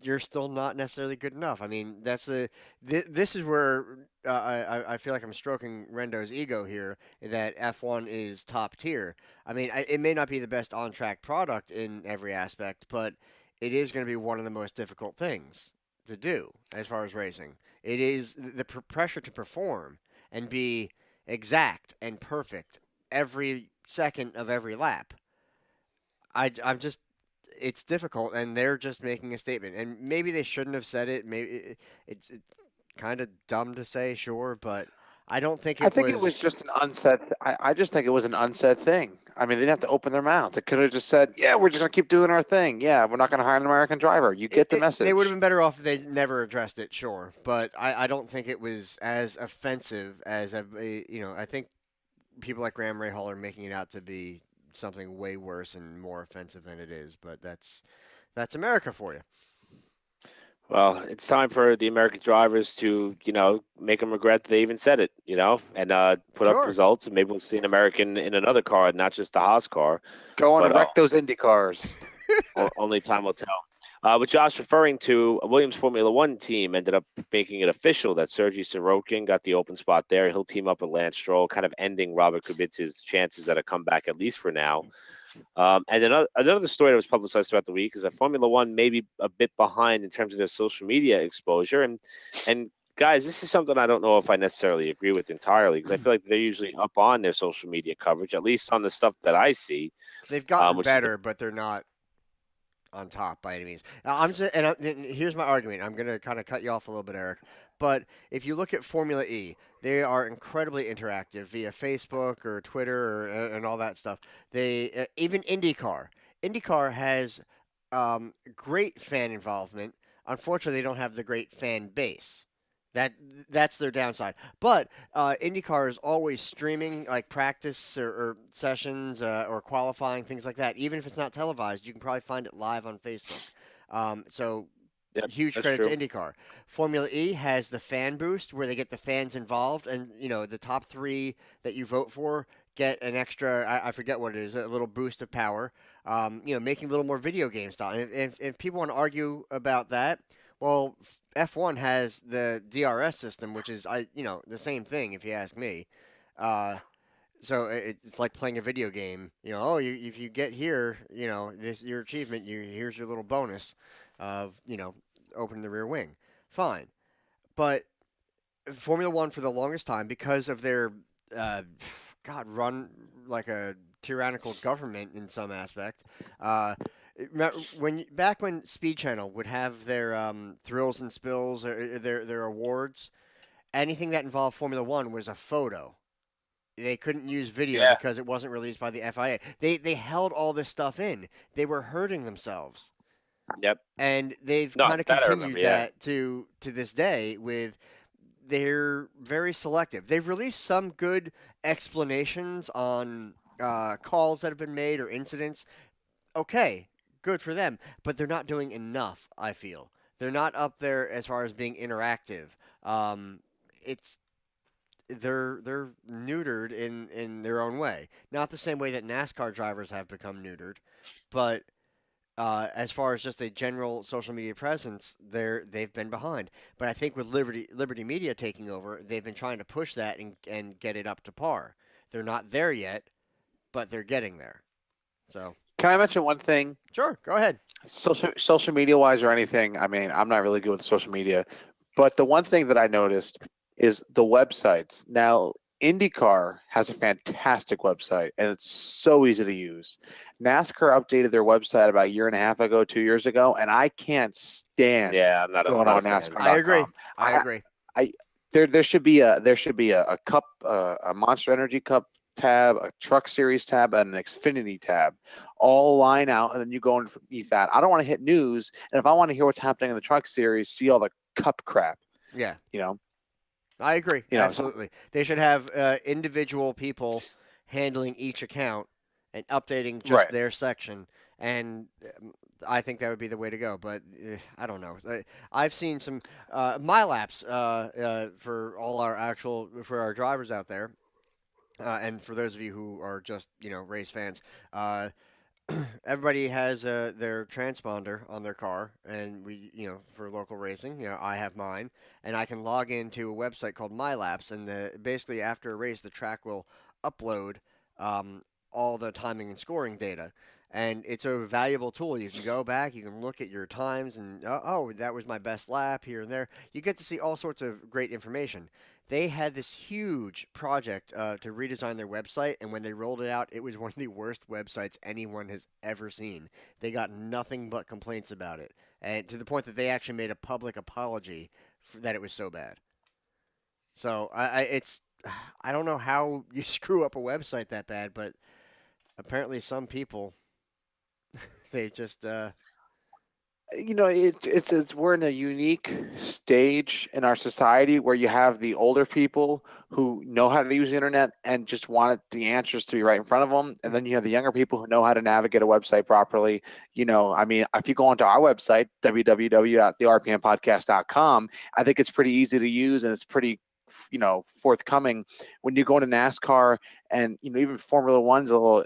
you're still not necessarily good enough. I mean, this is where I feel like I'm stroking Rendo's ego here. That F1 is top tier. I mean, it may not be the best on track product in every aspect, but it is going to be one of the most difficult things to do as far as racing. It is the pressure to perform and be exact and perfect every second of every lap. I'm just, it's difficult, and they're just making a statement. And maybe they shouldn't have said it. Maybe it's kind of dumb to say, sure, but I don't think I it think it was was. just an unsaid. I just think it was an unsaid thing. I mean, they didn't have to open their mouth. They could have just said, "Yeah, we're just gonna keep doing our thing. Yeah, we're not gonna hire an American driver." You get the They would have message. been better off if they never addressed it, sure. But I don't think it was as offensive as I think people like Graham Ray Hall are making it out to be something way worse and more offensive than it is. But that's America for you. Well, it's time for the American drivers to, make them regret that they even said it, and put up Sure. results, and maybe we'll see an American in another car, not just the Haas car. Go on But and wreck those Indy cars. only time will tell. With Josh referring to Williams Formula One team, ended up making it official that Sergei Sorokin got the open spot there. He'll team up with Lance Stroll, kind of ending Robert Kubica's chances at a comeback, at least for now. And another story that was publicized throughout the week is that Formula One may be a bit behind in terms of their social media exposure. And guys, this is something I don't know if I necessarily agree with entirely, because I feel like they're usually up on their social media coverage, at least on the stuff that I see, They've gotten which is better, but they're not on top by any means. I'm just, and here's my argument. I'm going to kind of cut you off a little bit, Eric. But if you look at Formula E, they are incredibly interactive via Facebook or Twitter and all that stuff. They even IndyCar has great fan involvement. Unfortunately, they don't have the great fan base. That that's their downside. But IndyCar is always streaming like practice or sessions or qualifying things like that. Even if it's not televised, you can probably find it live on Facebook. So Yep, huge that's credit true. to IndyCar. Formula E has the fan boost where they get the fans involved, and the top three that you vote for get an extra. I forget what it is, a little boost of power. Making a little more video game style. And if people want to argue about that, well, F1 has the DRS system, which is the same thing if you ask me. So it's like playing a video game. If you get here, this your achievement. Here's your little bonus of opening the rear wing. Fine, but Formula One for the longest time because of their run like a tyrannical government in some aspect. Back when Speed Channel would have their thrills and spills, or their awards, anything that involved Formula One was a photo. They couldn't use video Yeah. because it wasn't released by the FIA. They held all this stuff in. They were hurting themselves, Yep. and they've No, kind of that I remember. continued Yeah. that to this day with they're very selective. They've released some good explanations on calls that have been made or incidents. Okay, good for them, but they're not doing enough. I feel they're not up there as far as being interactive. It's they're neutered in their own way, not the same way that NASCAR drivers have become neutered, but as far as just a general social media presence, they've been behind. But I think with Liberty Media taking over, they've been trying to push that and get it up to par. They're not there yet, but they're getting there. So Can I mention one thing? sure, go ahead. Social media wise or anything. I mean, I'm not really good with social media, but the one thing that I noticed is the websites. Now, IndyCar has a fantastic website and it's so easy to use. NASCAR updated their website about a year and a half ago, 2 years ago, and I can't stand Yeah, I'm not a, going not a on fan. NASCAR.com. I agree. I I, agree. there should be a cup, a Monster Energy Cup tab, a Truck Series tab, and an Xfinity tab, all line out, and then you go underneath that. I don't want to hit news, and if I want to hear what's happening in the Truck Series, see all the cup crap. Yeah, You know, I agree. you know. Absolutely. They should have individual people handling each account and updating just Right. their section. And I think that would be the way to go. But I don't know. I've seen some MyLaps for all for our drivers out there. And for those of you who are just, race fans, everybody has their transponder on their car, and for local racing, I have mine, and I can log into a website called MyLaps, and basically after a race, the track will upload all the timing and scoring data. And it's a valuable tool. You can go back, you can look at your times, and that was my best lap here and there. You get to see all sorts of great information. They had this huge project to redesign their website, and when they rolled it out, it was one of the worst websites anyone has ever seen. They got nothing but complaints about it, and to the point that they actually made a public apology that it was so bad. So I don't know how you screw up a website that bad, but apparently some people they just it's we're in a unique stage in our society where you have the older people who know how to use the internet and just want the answers to be right in front of them, and then you have the younger people who know how to navigate a website properly. I mean, if you go onto our website www.therpmpodcast.com, I think it's pretty easy to use and it's pretty forthcoming. When you go into NASCAR and even Formula One's a little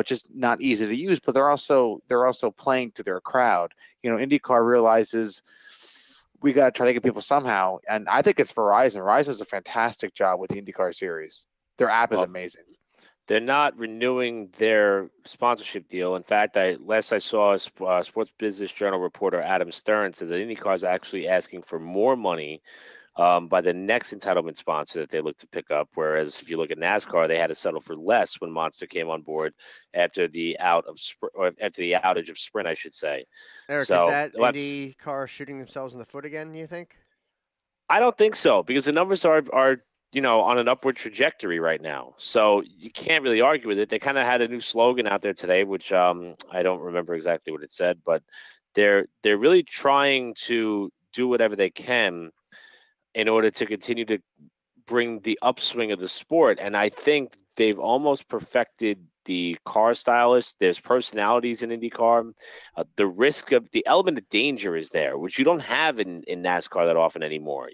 just not easy to use, but they're also playing to their crowd. IndyCar realizes we got to try to get people somehow, and I think it's Verizon. Verizon does a fantastic job with the IndyCar series. Their app is amazing. They're not renewing their sponsorship deal. In fact, last I saw, Sports Business Journal reporter Adam Stern said that IndyCar is actually asking for more money by the next entitlement sponsor that they look to pick up. Whereas if you look at NASCAR, they had to settle for less when Monster came on board after the outage of Sprint, I should say. Eric, So is that IndyCar shooting themselves in the foot again? You think? I don't think so, because the numbers are on an upward trajectory right now. So you can't really argue with it. They kind of had a new slogan out there today, which I don't remember exactly what it said, but they're really trying to do whatever they can in order to continue to bring the upswing of the sport. And I think they've almost perfected the car stylist. There's personalities in IndyCar. The element of danger is there, which you don't have in NASCAR that often anymore,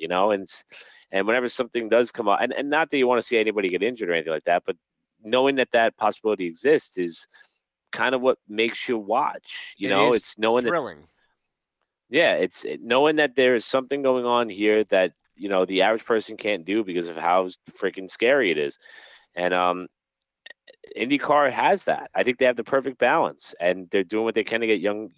and whenever something does come up, and not that you want to see anybody get injured or anything like that, but knowing that possibility exists is kind of what makes you watch. It's knowing thrilling. It's knowing that there is something going on here that the average person can't do because of how freaking scary it is. And IndyCar has that. I think they have the perfect balance, and they're doing what they can to get young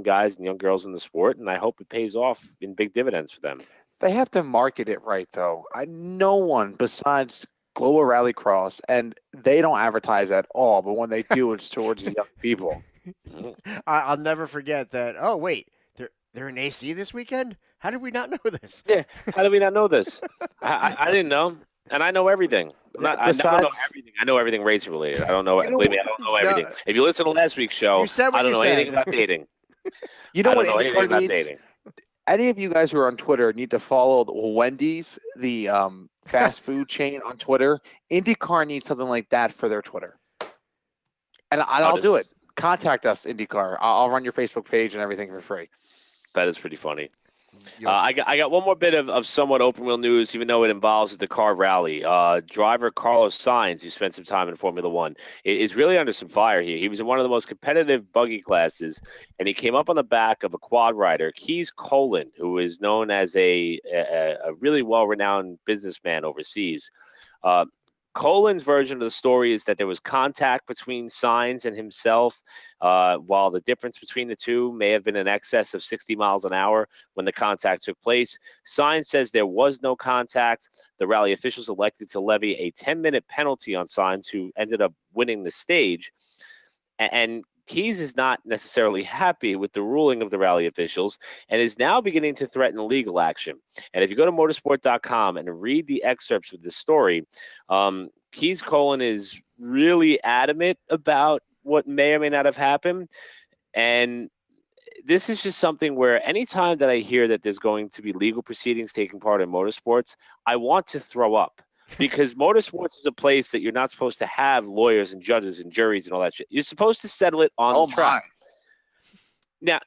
guys and young girls in the sport, and I hope it pays off in big dividends for them. They have to market it right, though. No one besides Global Rallycross, and they don't advertise at all, but when they do, it's towards the young people. I'll never forget that. Oh, wait. They're in AC this weekend? How did we not know this? Yeah, how did we not know this? I didn't know, and I know everything. I don't know everything. I know everything race related. I don't know. Believe me, I don't know everything. If you listen to last week's show, I don't know anything about dating. You know I what don't know anything about dating. Any of you guys who are on Twitter need to follow Wendy's, the fast food chain on Twitter. IndyCar needs something like that for their Twitter, and I'll do it. Contact us, IndyCar. I'll run your Facebook page and everything for free. That is pretty funny. I got one more bit of somewhat open wheel news, even though it involves the car rally. Driver Carlos Sainz, who spent some time in Formula One, is really under some fire here. He was in one of the most competitive buggy classes, and he came up on the back of a quad rider, Keys Colin, who is known as a really well-renowned businessman overseas. Colin's version of the story is that there was contact between Sainz and himself, while the difference between the two may have been in excess of 60 miles an hour when the contact took place. Sainz says there was no contact. The rally officials elected to levy a 10-minute penalty on Sainz, who ended up winning the stage. And Keys is not necessarily happy with the ruling of the rally officials and is now beginning to threaten legal action. And if you go to motorsport.com and read the excerpts of this story, Keys Colin is really adamant about what may or may not have happened. And this is just something where anytime that I hear that there's going to be legal proceedings taking part in motorsports, I want to throw up. Because motorsports is a place that you're not supposed to have lawyers and judges and juries and all that shit. You're supposed to settle it on the track. Now,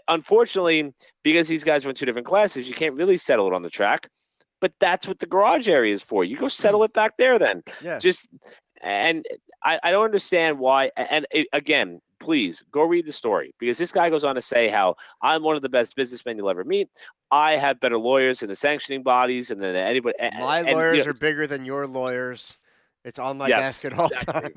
unfortunately, because these guys were in two different classes, you can't really settle it on the track. But that's what the garage area is for. You go settle it back there then. Yeah. I don't understand why. And again, please go read the story, because this guy goes on to say how I'm one of the best businessmen you'll ever meet. I have better lawyers in the sanctioning bodies and than anybody. My lawyers are bigger than your lawyers. It's on my desk at all times.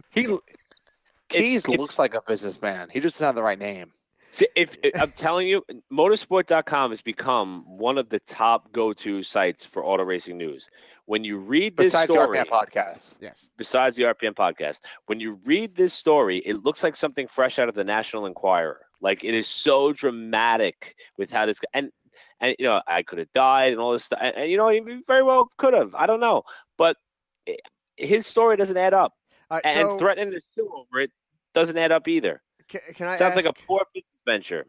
Keys looks like a businessman. He just doesn't have the right name. See, if I'm telling you, motorsport.com has become one of the top go-to sites for auto racing news. When you read this story, besides the RPM podcast, yes, besides the RPM podcast, when you read this story, it looks like something fresh out of the National Enquirer. Like, it is so dramatic with how this and and I could have died and all this stuff, and he very well could have. I don't know, but his story doesn't add up, All right, and so threatening to sue over it doesn't add up either. can I Sounds like a ask, poor business venture.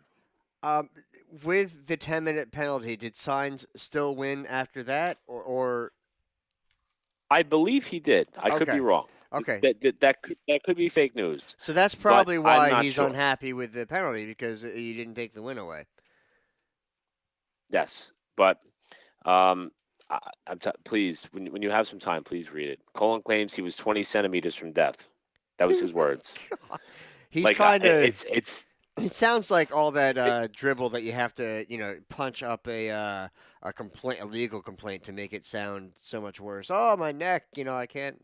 with the 10-minute penalty, did Signs still win after that, or I believe he did. I could be okay, wrong. okay? That could be fake news, So that's but probably I'm why not he's sure. unhappy with the penalty because you didn't take the win away. Yes, but please, when you have some time, please read it. Colin claims he was 20 centimeters from death. That was his words. He's Like trying to. it's It sounds like all that dribble that you have to, punch up a complaint, a legal complaint, to make it sound so much worse. Oh, my neck, I can't.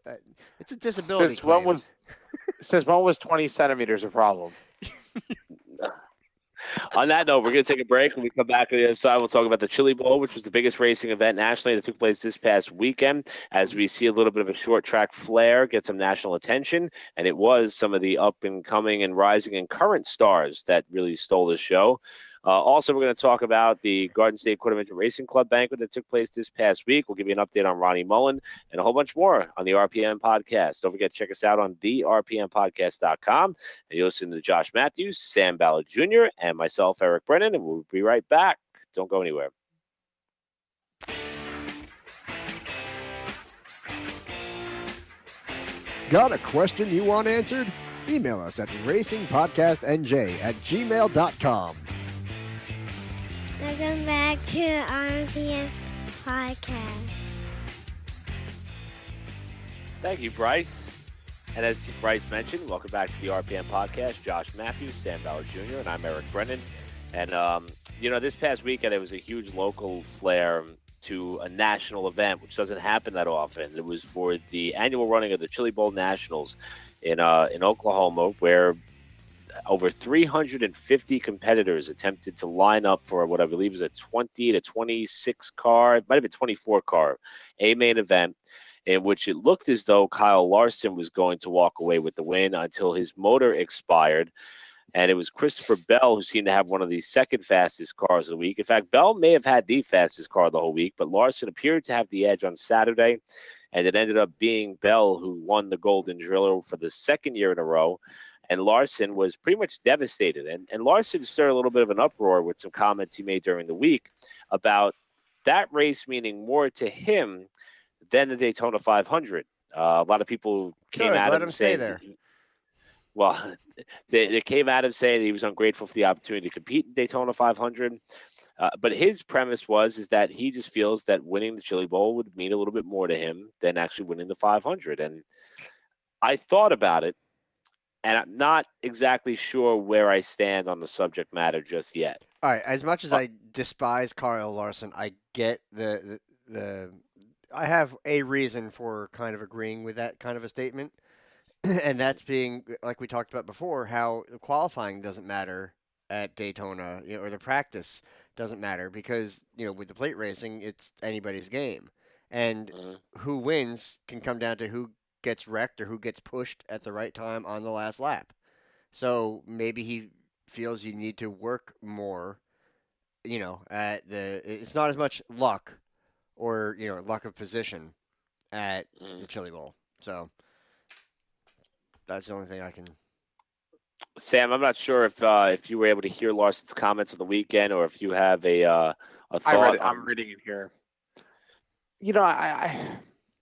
Uh, it's a disability Since when claim. was since when was 20 centimeters a problem? On that note, we're going to take a break. When we come back on the other side, we'll talk about the Chili Bowl, which was the biggest racing event nationally that took place this past weekend, as we see a little bit of a short track flair get some national attention. And it was some of the up and coming and rising and current stars that really stole the show. Also, we're going to talk about the Garden State Quarter Midget Racing Club banquet that took place this past week. We'll give you an update on Ronnie Mullen and a whole bunch more on the RPM podcast. Don't forget to check us out on the rpmpodcast.com. And you listen to Josh Matthews, Sam Ballard Jr., and myself, Eric Brennan, and we'll be right back. Don't go anywhere. Got a question you want answered? Email us at racingpodcastnj@gmail.com. Welcome back to RPM Podcast. Thank you, Bryce. And as Bryce mentioned, welcome back to the RPM podcast. Josh Matthews, Sam Ballard Jr., and I'm Eric Brennan. And, this past weekend, it was a huge local flair to a national event, which doesn't happen that often. It was for the annual running of the Chili Bowl Nationals in Oklahoma, where over 350 competitors attempted to line up for what I believe is a 20 to 26 car, it might have been 24 car, a main event, in which it looked as though Kyle Larson was going to walk away with the win until his motor expired. And it was Christopher Bell who seemed to have one of the second fastest cars of the week. In fact, Bell may have had the fastest car the whole week, but Larson appeared to have the edge on Saturday. And it ended up being Bell who won the Golden Driller for the second year in a row. And Larson was pretty much devastated. And Larson stirred a little bit of an uproar with some comments he made during the week about that race meaning more to him than the Daytona 500. A lot of people came at let him him stay saying, there. well, they came at him saying he was ungrateful for the opportunity to compete in Daytona 500. But his premise is that he just feels that winning the Chili Bowl would mean a little bit more to him than actually winning the 500. And I thought about it, and I'm not exactly sure where I stand on the subject matter just yet. All right. As much as I despise Kyle Larson, I get the I have a reason for kind of agreeing with that kind of a statement, and that's being like we talked about before, how the qualifying doesn't matter at Daytona, or the practice doesn't matter because with the plate racing, it's anybody's game, and who wins can come down to who gets wrecked or who gets pushed at the right time on the last lap. So maybe he feels you need to work more, it's not as much luck or, luck of position at the Chili Bowl. So that's the only thing I can. Sam, I'm not sure if you were able to hear Larson's comments on the weekend or if you have a thought. I read it. I'm reading it here. I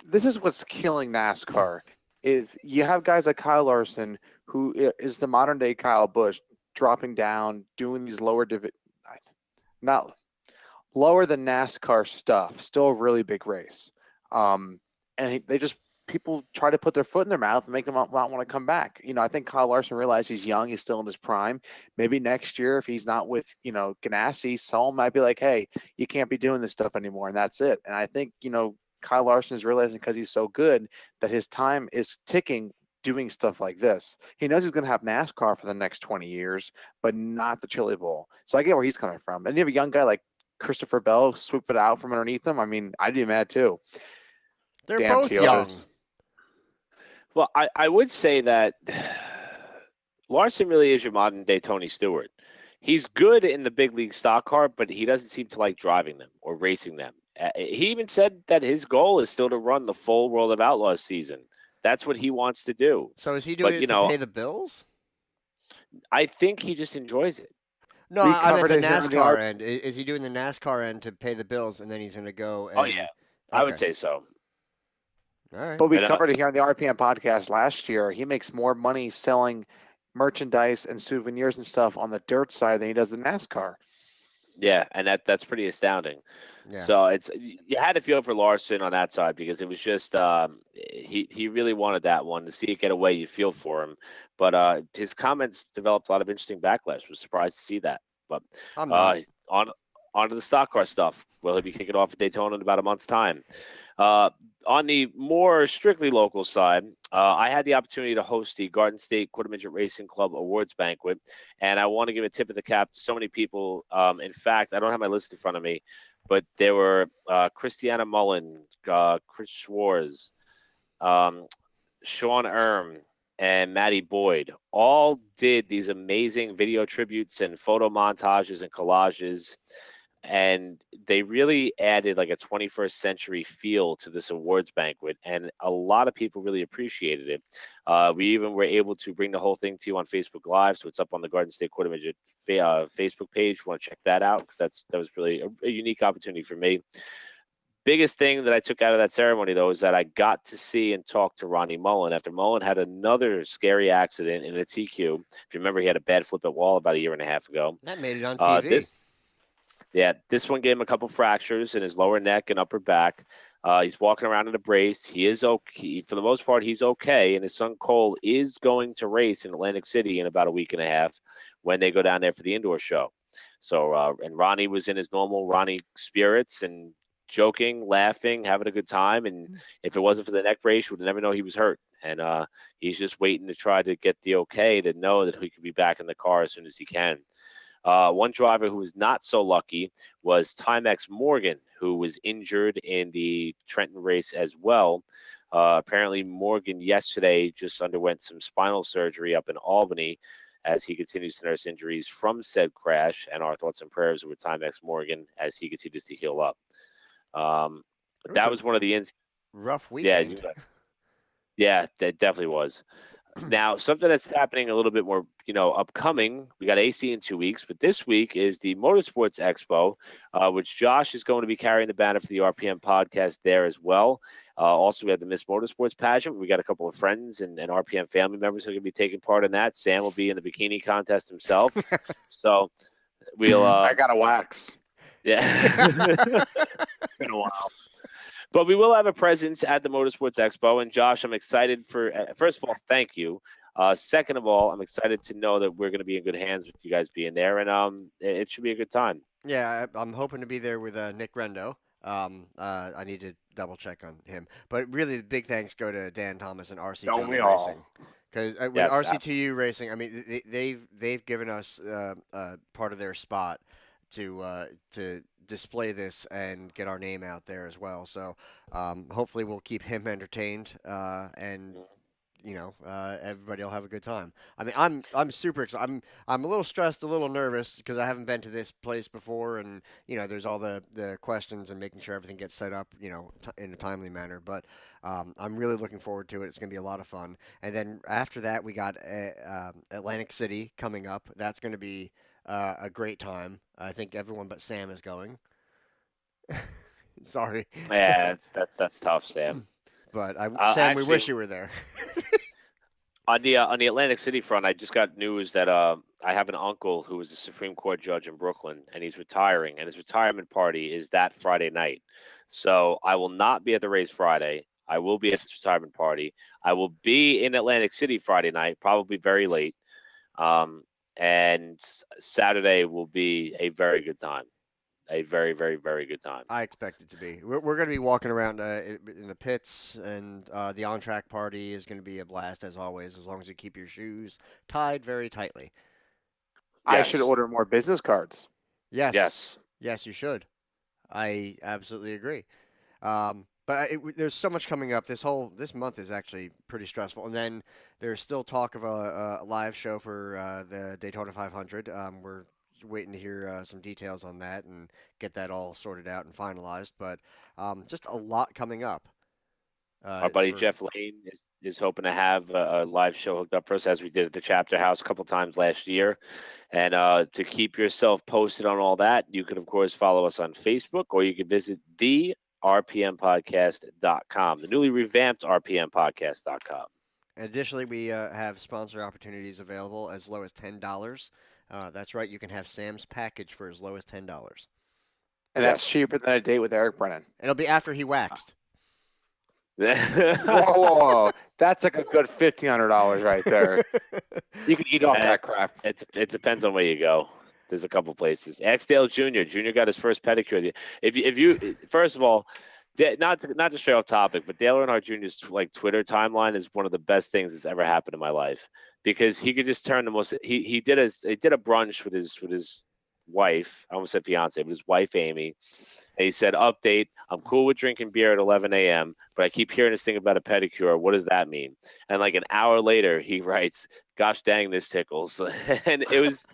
this is what's killing NASCAR is you have guys like Kyle Larson, who is the modern day Kyle Busch, dropping down, doing these not lower than NASCAR stuff, still a really big race. People try to put their foot in their mouth and make them not want to come back. I think Kyle Larson realized he's young. He's still in his prime. Maybe next year, if he's not with, Ganassi, someone might be like, hey, you can't be doing this stuff anymore. And that's it. And I think, Kyle Larson is realizing because he's so good that his time is ticking doing stuff like this. He knows he's going to have NASCAR for the next 20 years, but not the Chili Bowl. So I get where he's coming from. And you have a young guy like Christopher Bell swoop it out from underneath him. I mean, I'd be mad too. They're Damn both Toyotas. young. Well, I would say that Larson really is your modern day Tony Stewart. He's good in the big league stock car, but he doesn't seem to like driving them or racing them. He even said that his goal is still to run the full World of Outlaws season. That's what he wants to do. So is he doing But it to pay the bills? I think he just enjoys it. No, We I meant covered the it here on the NASCAR end. Is he doing the NASCAR end to pay the bills, and then he's going to go and? Oh yeah, I would say so. All right. But we And, covered it here on the RPM podcast last year. He makes more money selling merchandise and souvenirs and stuff on the dirt side than he does the NASCAR. Yeah, and that's pretty astounding. Yeah. So you had to feel for Larson on that side because it was just he really wanted that one to see it get away. You feel for him, but his comments developed a lot of interesting backlash. Was surprised to see that. But I'm not. onto the stock car stuff. Well, he'll be kicking off at Daytona in about a month's time. On the more strictly local side, I had the opportunity to host the Garden State Quarter Midget Racing Club Awards Banquet, and I want to give a tip of the cap to so many people. In fact, I don't have my list in front of me, but there were Christiana Mullen, Chris Schwartz, Sean Erm, and Maddie Boyd all did these amazing video tributes and photo montages and collages. And they really added like a 21st century feel to this awards banquet, and a lot of people really appreciated it. We even were able to bring the whole thing to you on Facebook Live, so it's up on the Garden State Quarter Midget Facebook page. You want to check that out because that was really a unique opportunity for me. Biggest thing that I took out of that ceremony, though, is that I got to see and talk to Ronnie Mullen after Mullen had another scary accident in a TQ. If you remember, he had a bad flip at wall about a year and a half ago. That made it on TV. This one gave him a couple fractures in his lower neck and upper back. He's walking around in a brace. He is okay. For the most part, he's okay. And his son Cole is going to race in Atlantic City in about a week and a half when they go down there for the indoor show. So, and Ronnie was in his normal Ronnie spirits and joking, laughing, having a good time. And if it wasn't for the neck brace, you would never know he was hurt. And he's just waiting to try to get the okay to know that he could be back in the car as soon as he can. One driver who was not so lucky was Timex Morgan, who was injured in the Trenton race as well. Apparently, Morgan yesterday just underwent some spinal surgery up in Albany as he continues to nurse injuries from said crash. And our thoughts and prayers are with Timex Morgan as he continues to heal up. That was one of the rough weekend. Yeah, that definitely was. Now, something that's happening a little bit more, upcoming. We got AC in 2 weeks, but this week is the Motorsports Expo, which Josh is going to be carrying the banner for the RPM podcast there as well. Also, we have the Miss Motorsports pageant. We got a couple of friends and RPM family members who are going to be taking part in that. Sam will be in the bikini contest himself. So we'll. I got a wax. Yeah. Been a while. But we will have a presence at the Motorsports Expo. And Josh, I'm excited for, first of all, thank you. Second of all, I'm excited to know that we're going to be in good hands with you guys being there. And it should be a good time. Yeah, I'm hoping to be there with Nick Rendo. I need to double check on him. But really, the big thanks go to Dan Thomas and RCTU Racing. Because with RCTU Racing, I mean, they've given us part of their spot to display this and get our name out there as well. So hopefully we'll keep him entertained and everybody will have a good time. I mean, I'm super excited. I'm a little stressed, a little nervous because I haven't been to this place before, and there's all the questions and making sure everything gets set up in a timely manner. But I'm really looking forward to it. It's going to be a lot of fun. And then after that, we got Atlantic City coming up. That's going to be a great time. I think everyone but Sam is going. Sorry. Yeah, that's tough, Sam. But Sam, we wish you were there. On the Atlantic City front, I just got news that I have an uncle who was a Supreme Court judge in Brooklyn, and he's retiring, and his retirement party is that Friday night. So I will not be at the race Friday. I will be at his retirement party. I will be in Atlantic City Friday night, probably very late. And Saturday will be a very good time. A very, very, very good time. I expect it to be. We're going to be walking around in the pits, and the on-track party is going to be a blast, as always, as long as you keep your shoes tied very tightly. I should order more business cards. Yes, you should. I absolutely agree. But there's so much coming up. This month is actually pretty stressful. And then there's still talk of a live show for the Daytona 500. We're waiting to hear some details on that and get that all sorted out and finalized. But just a lot coming up. Our buddy For Jeff Lane is hoping to have a live show hooked up for us as we did at the Chapter House a couple times last year. And to keep yourself posted on all that, you can, of course, follow us on Facebook, or you can visit the rpmpodcast.com, the newly revamped rpmpodcast.com. Additionally, we have sponsor opportunities available as low as $10. That's right, you can have Sam's package for as low as $10. And that's cheaper than a date with Eric Brennan. It'll be after he waxed. Whoa. That's like a good $1,500 right there. You can eat off that crap. It depends on where you go. There's a couple places. Axdale Jr. Jr. got his first pedicure. If you first of all, not to stray off topic, but Dale Earnhardt Jr.'s Twitter timeline is one of the best things that's ever happened in my life, because he could just turn the most. He did a brunch with his wife. I almost said fiance, but his wife Amy. And he said, "Update: I'm cool with drinking beer at 11 a.m., but I keep hearing this thing about a pedicure. What does that mean?" And like an hour later, he writes, "Gosh dang, this tickles." And it was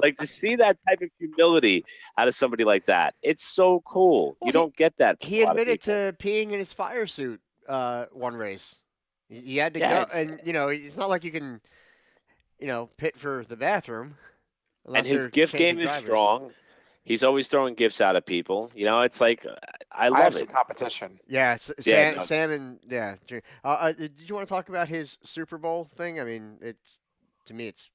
like, to see that type of humility out of somebody like that. It's so cool. Well, you don't get that. From He a lot of admitted people. to peeing in his fire suit one race. He had to Yeah, go, and it's not like you can, pit for the bathroom. And Unless his they're gift changing game is drivers. strong. He's always throwing gifts out at people. It's like, I I have love some it. competition. Yeah, Yeah, no. Sam and did you want to talk about his Super Bowl thing? I mean, to me, it's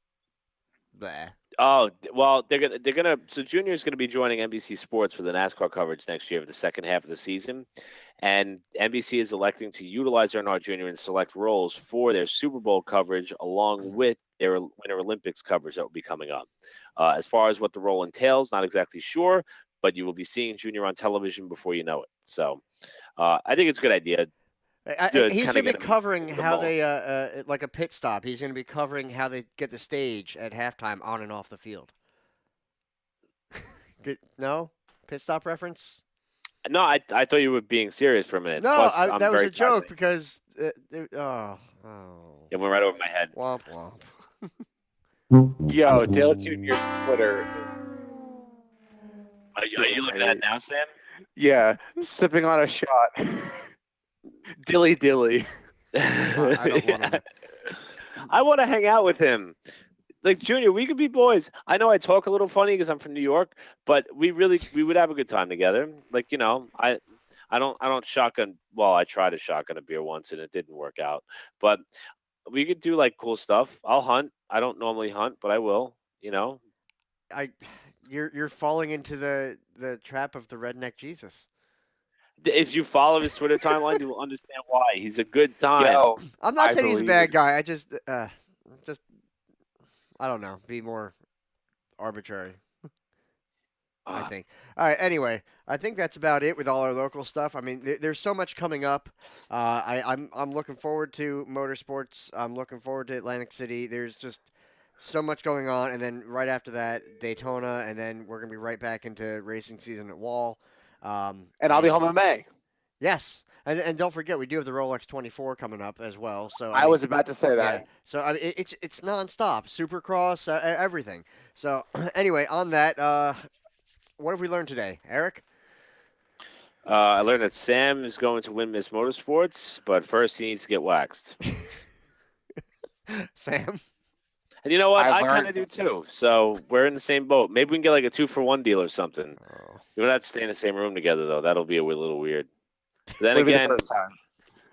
bleh. Oh, well, they're gonna. So Junior is gonna be joining NBC Sports for the NASCAR coverage next year for the second half of the season, and NBC is electing to utilize Earnhardt Jr. in select roles for their Super Bowl coverage, along with their Winter Olympics coverage that will be coming up. As far as what the role entails, not exactly sure, but you will be seeing Junior on television before you know it. So, I think it's a good idea. He's kinda going to be get him covering the how ball. they like a pit stop. He's going to be covering how they get the stage at halftime on and off the field. No pit stop reference? No, I thought you were being serious for a minute. No, Plus, I'm that was very a joke timely. because It went right over my head. womp womp. Yo, Dale Jr.'s Twitter. Are you looking at it now, Sam? Yeah, sipping on a shot. Dilly dilly. I don't want to. I want to hang out with him. Like, Junior, we could be boys. I know I talk a little funny because I'm from New York, but we would have a good time together. Like, I don't shotgun. Well, I tried to shotgun a beer once and it didn't work out. But we could do like cool stuff. I'll hunt. I don't normally hunt, but I will. You're falling into the trap of the redneck Jesus. If you follow his Twitter timeline, you will understand why. He's a good time. Yo, I'm not I saying he's a believe bad it. guy. I just I don't know. Be more arbitrary. I think. All right. Anyway, I think that's about it with all our local stuff. I mean, there's so much coming up. I'm looking forward to motorsports. I'm looking forward to Atlantic City. There's just so much going on, and then right after that, Daytona, and then we're gonna be right back into racing season at Wall. And I'll be home in May. Yes, and don't forget we do have the Rolex 24 coming up as well. So I mean, was about to say that. yeah. So I mean, it's nonstop, Supercross, everything. So anyway, on that, what have we learned today, Eric? I learned that Sam is going to win Miss Motorsports, but first he needs to get waxed. Sam? And you know what? I I kind learned- of do too. So we're in the same boat. Maybe we can get like a 2-for-1 deal or something. Oh. We don't have to stay in the same room together, though. That'll be a little weird. Then Would be the again, first time.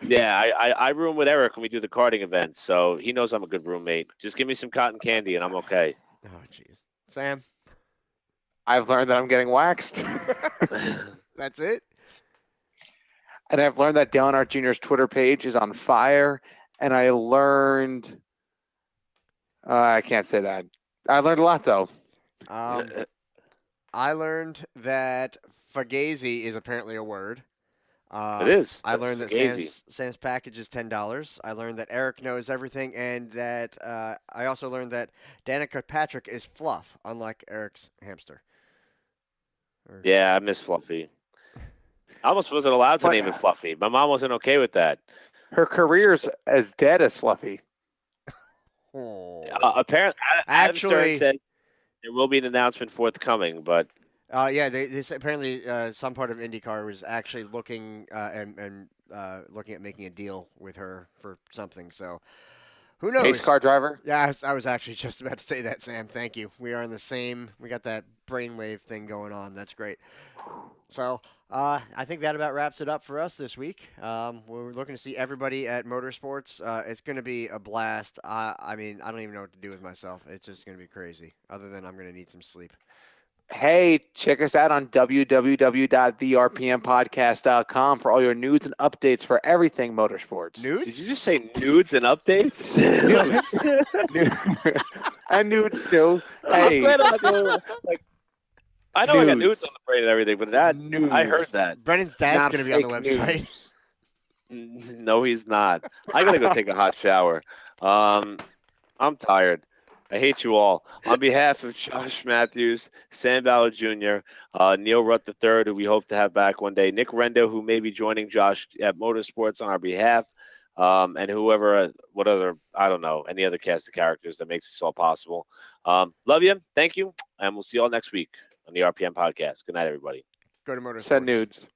yeah, I room with Eric when we do the karting events, so he knows I'm a good roommate. Just give me some cotton candy and I'm okay. Oh, jeez. Sam? I've learned that I'm getting waxed. That's it? And I've learned that Dale Earnhardt Jr.'s Twitter page is on fire. And I learned I can't say that. I learned a lot though. I learned that Fugazi is apparently a word. It is. I That's learned that fugazi. Sam's package is $10. I learned that Eric knows everything, and that I also learned that Danica Patrick is fluff, unlike Eric's hamster. Yeah, I miss Fluffy. I almost wasn't allowed to But- name it Fluffy. My mom wasn't okay with that. Her career's as dead as Fluffy. Oh. Apparently, Adam Stern Actually- said There will be an announcement forthcoming, but Yeah, they said apparently some part of IndyCar was actually looking and looking at making a deal with her for something. So who Pace knows? car driver. Yeah, I was actually just about to say that, Sam. Thank you. We are in the same. We got that brainwave thing going on. That's great. So I think that about wraps it up for us this week. We're looking to see everybody at Motorsports. It's going to be a blast. I mean, I don't even know what to do with myself. It's just going to be crazy. Other than I'm going to need some sleep. Hey, check us out on www.therpmpodcast.com for all your nudes and updates for everything motorsports. did Nudes? you just say nudes and updates? And nudes too. I'm Hey, glad I'm not the only one. Like, I know I got nudes Nudes. on the brain and everything, but that Nudes. I heard that. Brennan's dad's Not going to be on the fake website. news. No, he's not. I gotta go take a hot shower. I'm tired. I hate you all. On behalf of Josh Matthews, Sam Ballard Jr., Neil Rutt III, who we hope to have back one day, Nick Rendo, who may be joining Josh at Motorsports on our behalf, and whoever, what other, I don't know, any other cast of characters that makes this all possible. Love you. Thank you. And we'll see you all next week on the RPM podcast. Good night, everybody. Go to Motorsports. Send nudes.